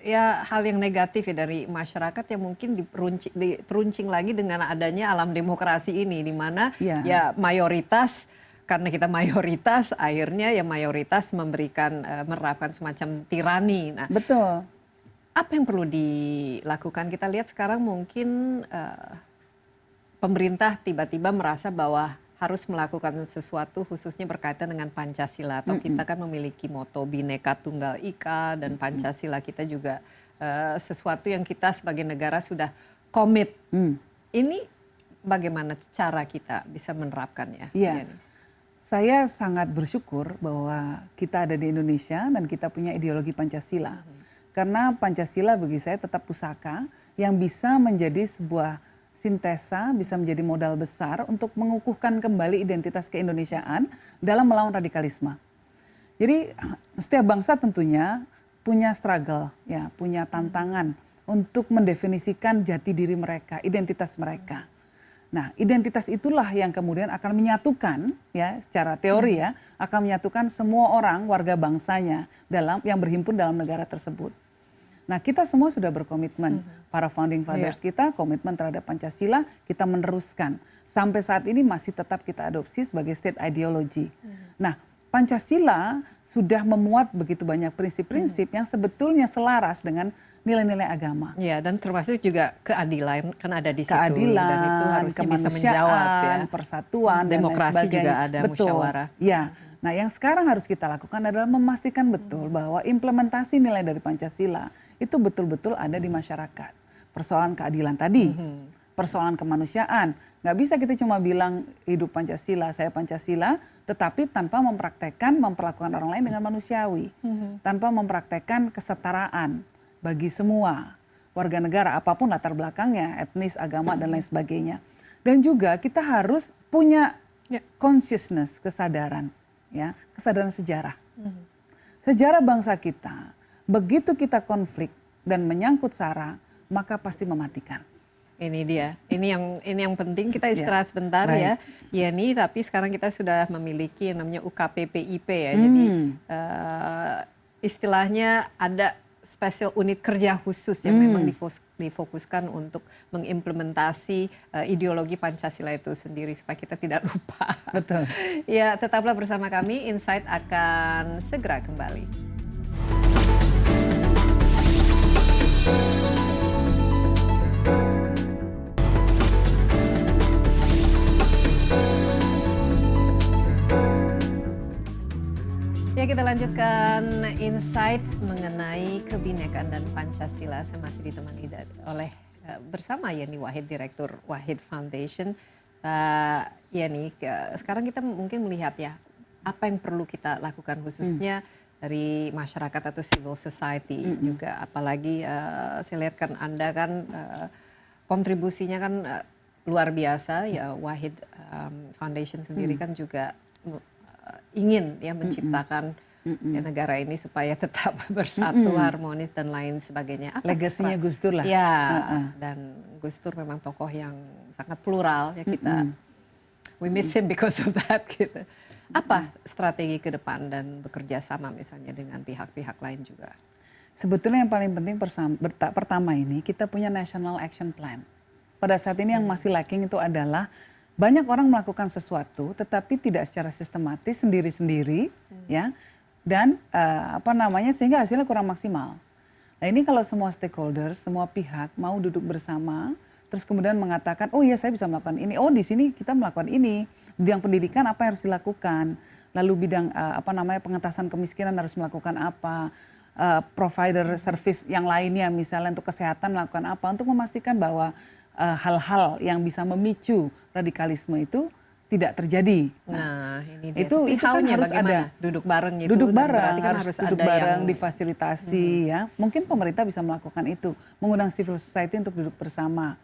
ya hal yang negatif ya dari masyarakat yang mungkin diperuncing lagi dengan adanya alam demokrasi ini, di mana ya mayoritas, karena kita mayoritas, akhirnya ya mayoritas menerapkan semacam tirani. Nah, betul. Apa yang perlu dilakukan? Kita lihat sekarang mungkin pemerintah tiba-tiba merasa bahwa harus melakukan sesuatu khususnya berkaitan dengan Pancasila, atau kita kan memiliki moto Bhinneka Tunggal Ika, dan Pancasila kita juga sesuatu yang kita sebagai negara sudah komit. Ini bagaimana cara kita bisa menerapkannya? Iya. Saya sangat bersyukur bahwa kita ada di Indonesia dan kita punya ideologi Pancasila. Karena Pancasila bagi saya tetap pusaka yang bisa menjadi sebuah sintesa, bisa menjadi modal besar untuk mengukuhkan kembali identitas keindonesiaan dalam melawan radikalisme. Jadi setiap bangsa tentunya punya struggle, ya, punya tantangan untuk mendefinisikan jati diri mereka, identitas mereka. Nah, identitas itulah yang kemudian akan menyatukan, ya, secara teori ya, akan menyatukan semua orang warga bangsanya yang berhimpun dalam negara tersebut. Nah, kita semua sudah berkomitmen, para founding fathers kita komitmen terhadap Pancasila, kita meneruskan. Sampai saat ini masih tetap kita adopsi sebagai state ideology. Nah, Pancasila sudah memuat begitu banyak prinsip-prinsip yang sebetulnya selaras dengan nilai-nilai agama. Ya, dan termasuk juga keadilan kan ada di situ. Keadilan, dan itu harusnya bisa menjawab ya. Persatuan, demokrasi dan lain juga ada musyawarah. Ya. Nah, yang sekarang harus kita lakukan adalah memastikan betul bahwa implementasi nilai dari Pancasila itu betul-betul ada di masyarakat. Persoalan keadilan tadi, persoalan kemanusiaan. Nggak bisa kita cuma bilang hidup Pancasila, saya Pancasila, tetapi tanpa mempraktekkan memperlakukan orang lain dengan manusiawi. Tanpa mempraktekkan kesetaraan bagi semua warga negara, apapun latar belakangnya, etnis, agama, dan lain sebagainya. Dan juga kita harus punya consciousness, kesadaran. Ya, kesadaran sejarah. Sejarah bangsa kita, begitu kita konflik dan menyangkut sara, maka pasti mematikan. ini dia. Ini yang penting. Kita istirahat sebentar ya, Yeni. Tapi sekarang kita sudah memiliki yang namanya UKPPIP ya. Jadi istilahnya ada special unit kerja khusus yang memang difokuskan untuk mengimplementasi ideologi Pancasila itu sendiri supaya kita tidak lupa. Betul. Ya, tetaplah bersama kami. Insight akan segera kembali. Ya, kita lanjutkan insight mengenai kebinekaan dan Pancasila. Saya masih ditemani oleh bersama Yeni Wahid, Direktur Wahid Foundation. Yeni, sekarang kita mungkin melihat ya apa yang perlu kita lakukan khususnya dari masyarakat atau civil society juga. Apalagi saya lihat kan Anda kan kontribusinya kan luar biasa ya. Wahid Foundation sendiri kan juga ingin ya menciptakan ya, negara ini supaya tetap bersatu, harmonis dan lain sebagainya. Legasinya Gus Dur lah. Ya, dan Gus Dur memang tokoh yang sangat plural ya, kita we miss him because of that gitu. Apa strategi ke depan dan bekerja sama misalnya dengan pihak-pihak lain juga? Sebetulnya yang paling penting pertama ini kita punya National Action Plan. Pada saat ini yang masih lacking itu adalah banyak orang melakukan sesuatu tetapi tidak secara sistematis sendiri-sendiri ya, dan sehingga hasilnya kurang maksimal. Nah ini kalau semua stakeholders, semua pihak mau duduk bersama terus kemudian mengatakan oh iya saya bisa melakukan ini, oh di sini kita melakukan ini, bidang pendidikan apa yang harus dilakukan, lalu bidang pengentasan kemiskinan harus melakukan apa, provider service yang lainnya misalnya untuk kesehatan melakukan apa untuk memastikan bahwa hal-hal yang bisa memicu radikalisme itu tidak terjadi. Nah, ini dia. Itu kan harus ada duduk bareng gitu. Duduk bareng, kan harus ada duduk bareng, yang difasilitasi ya. Mungkin pemerintah bisa melakukan itu, mengundang civil society untuk duduk bersama.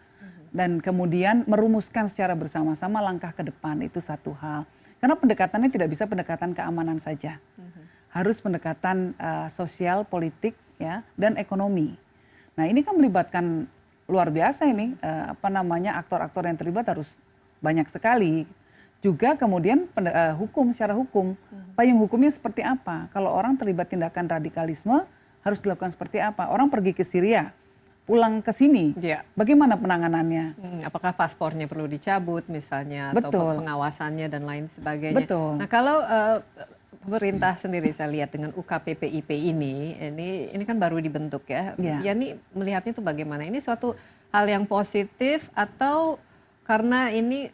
Dan kemudian merumuskan secara bersama-sama langkah ke depan, itu satu hal. Karena pendekatannya tidak bisa pendekatan keamanan saja. Harus pendekatan sosial, politik ya, dan ekonomi. Nah, ini kan melibatkan luar biasa ini, aktor-aktor yang terlibat harus banyak sekali. Juga kemudian hukum, secara hukum, payung hukumnya seperti apa? Kalau orang terlibat tindakan radikalisme harus dilakukan seperti apa? Orang pergi ke Syria, pulang ke sini, bagaimana penanganannya? Apakah paspornya perlu dicabut misalnya, atau pengawasannya dan lain sebagainya? Betul. Nah kalau pemerintah sendiri saya lihat dengan UKPPIP ini kan baru dibentuk ya. Ya ini melihatnya itu bagaimana? Ini suatu hal yang positif atau karena ini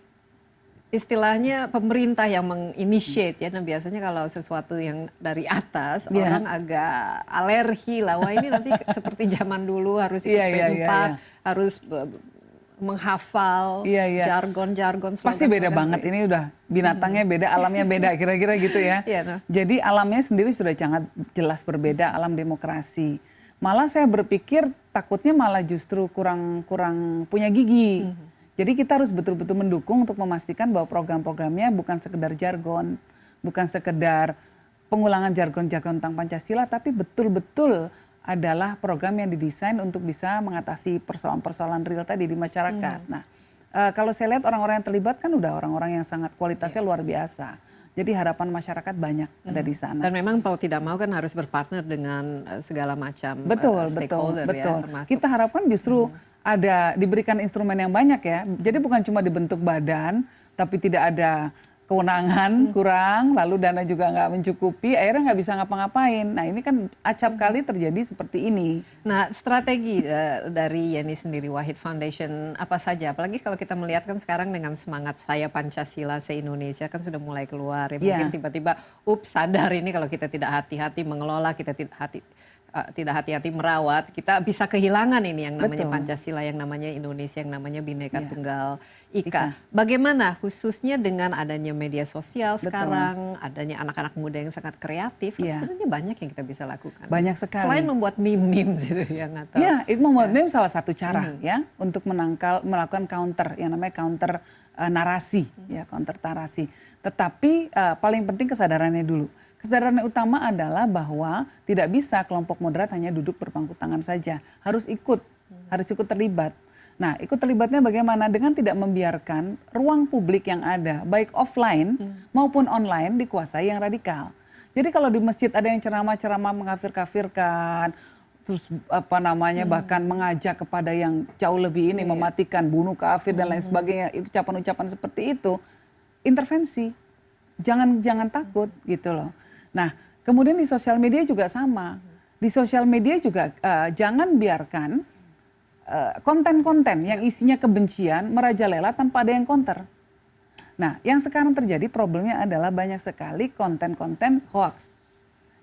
istilahnya pemerintah yang menginitiate ya, dan biasanya kalau sesuatu yang dari atas orang agak alergi lah, wah ini nanti seperti zaman dulu harus ikut P4, harus menghafal jargon-jargon. Pasti beda banget, ini udah binatangnya beda, alamnya beda, kira-kira gitu ya. Jadi alamnya sendiri sudah sangat jelas berbeda, alam demokrasi. Malah saya berpikir takutnya malah justru kurang punya gigi. Jadi kita harus betul-betul mendukung untuk memastikan bahwa program-programnya bukan sekedar jargon, bukan sekedar pengulangan jargon-jargon tentang Pancasila, tapi betul-betul adalah program yang didesain untuk bisa mengatasi persoalan-persoalan real tadi di masyarakat. Nah, kalau saya lihat orang-orang yang terlibat kan udah orang-orang yang sangat kualitasnya luar biasa. Jadi harapan masyarakat banyak ada di sana. Dan memang kalau tidak mau kan harus berpartner dengan segala macam stakeholder ya. Termasuk. Kita harapkan justru diberikan instrumen yang banyak ya. Jadi bukan cuma dibentuk badan, tapi tidak ada kewenangan kurang, lalu dana juga nggak mencukupi, akhirnya nggak bisa ngapa-ngapain. Nah ini kan acap kali terjadi seperti ini. Nah strategi dari Yeni sendiri, Wahid Foundation apa saja? Apalagi kalau kita melihat kan sekarang dengan semangat saya Pancasila se-Indonesia kan sudah mulai keluar. Ya, mungkin tiba-tiba sadar ini kalau kita tidak hati-hati mengelola, kita tidak hati-hati merawat, kita bisa kehilangan ini yang namanya Pancasila, yang namanya Indonesia, yang namanya Bhinneka Tunggal Ika. Bagaimana khususnya dengan adanya media sosial sekarang, adanya anak-anak muda yang sangat kreatif, kan sebenarnya banyak yang kita bisa lakukan. Banyak sekali. Selain membuat meme-meme gitu yang atau. Ya, itu membuat meme salah satu cara ya untuk melakukan counter, yang namanya counter narasi, ya counter narasi. Tetapi paling penting kesadarannya dulu. Kesadaran utama adalah bahwa tidak bisa kelompok moderat hanya duduk berpangku tangan saja, harus ikut terlibat. Nah, ikut terlibatnya bagaimana? Dengan tidak membiarkan ruang publik yang ada, baik offline maupun online, dikuasai yang radikal. Jadi kalau di masjid ada yang ceramah-ceramah mengkafir-kafirkan, terus bahkan mengajak kepada yang jauh lebih ini, mematikan, bunuh kafir dan lain sebagainya, ucapan-ucapan seperti itu, intervensi. Jangan takut gitu loh. Nah, kemudian di sosial media juga sama. Di sosial media juga jangan biarkan konten-konten yang isinya kebencian merajalela tanpa ada yang counter. Nah, yang sekarang terjadi problemnya adalah banyak sekali konten-konten hoax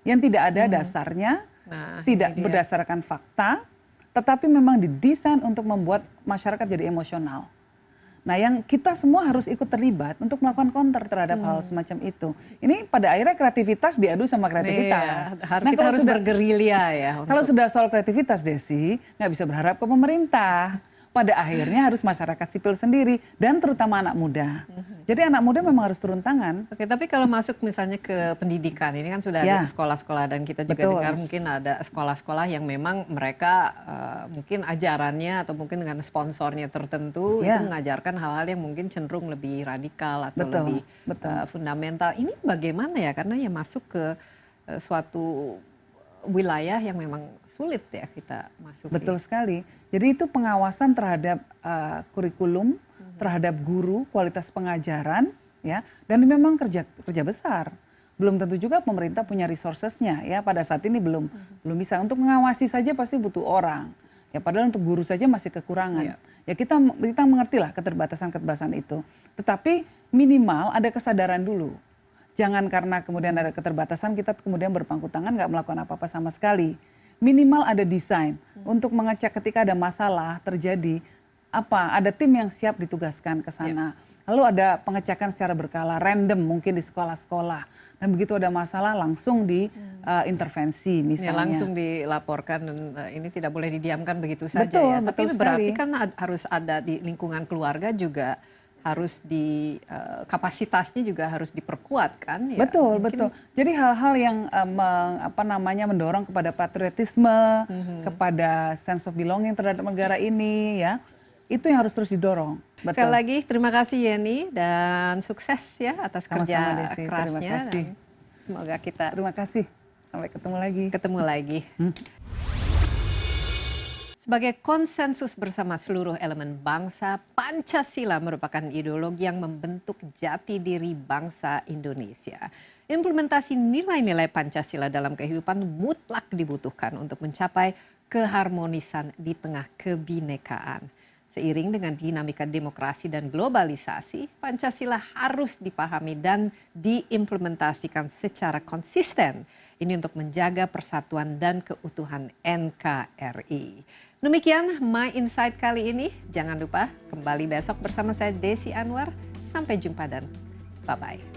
yang tidak ada dasarnya, tidak berdasarkan fakta, tetapi memang didesain untuk membuat masyarakat jadi emosional. Nah, yang kita semua harus ikut terlibat untuk melakukan counter terhadap hal semacam itu. Ini pada akhirnya kreativitas diadu sama kreativitas. Nah, kita harus bergerilya ya. Kalau sudah soal kreativitas, Desi, nggak bisa berharap ke pemerintah. Pada akhirnya harus masyarakat sipil sendiri dan terutama anak muda. Jadi anak muda memang harus turun tangan. Oke, tapi kalau masuk misalnya ke pendidikan, ini kan sudah ada sekolah-sekolah dan kita juga dengar mungkin ada sekolah-sekolah yang memang mereka mungkin ajarannya atau mungkin dengan sponsornya tertentu itu mengajarkan hal-hal yang mungkin cenderung lebih radikal atau lebih fundamental. Ini bagaimana ya? Karena ya masuk ke suatu wilayah yang memang sulit ya kita masuk. Betul sekali. Jadi itu pengawasan terhadap kurikulum, terhadap guru, kualitas pengajaran, ya. Dan memang kerja besar. Belum tentu juga pemerintah punya resourcesnya, ya. Pada saat ini belum bisa. Untuk mengawasi saja pasti butuh orang. Ya, padahal untuk guru saja masih kekurangan. Ya kita mengertilah keterbatasan itu. Tetapi minimal ada kesadaran dulu. Jangan karena kemudian ada keterbatasan kita kemudian berpangku tangan nggak melakukan apa-apa sama sekali. Minimal ada desain untuk mengecek ketika ada masalah terjadi, ada tim yang siap ditugaskan ke sana. Lalu ada pengecekan secara berkala, random mungkin di sekolah-sekolah. Dan begitu ada masalah langsung diintervensi misalnya. Ya, langsung dilaporkan dan ini tidak boleh didiamkan begitu saja. Betul, ya. Tapi betul berarti sekali. kan harus ada di lingkungan keluarga juga harus kapasitasnya juga harus diperkuat kan ya. Betul. Jadi hal-hal yang mendorong kepada patriotisme, kepada sense of belonging terhadap negara ini ya. Itu yang harus terus didorong. Betul. Sekali lagi terima kasih Yeni dan sukses ya atas kerja Desi. kerasnya. Terima kasih. Dan semoga kita Terima kasih. Sampai ketemu lagi. Sebagai konsensus bersama seluruh elemen bangsa, Pancasila merupakan ideologi yang membentuk jati diri bangsa Indonesia. Implementasi nilai-nilai Pancasila dalam kehidupan mutlak dibutuhkan untuk mencapai keharmonisan di tengah kebinekaan. Seiring dengan dinamika demokrasi dan globalisasi, Pancasila harus dipahami dan diimplementasikan secara konsisten. Ini untuk menjaga persatuan dan keutuhan NKRI. Demikian My Insight kali ini. Jangan lupa kembali besok bersama saya Desi Anwar. Sampai jumpa dan bye-bye.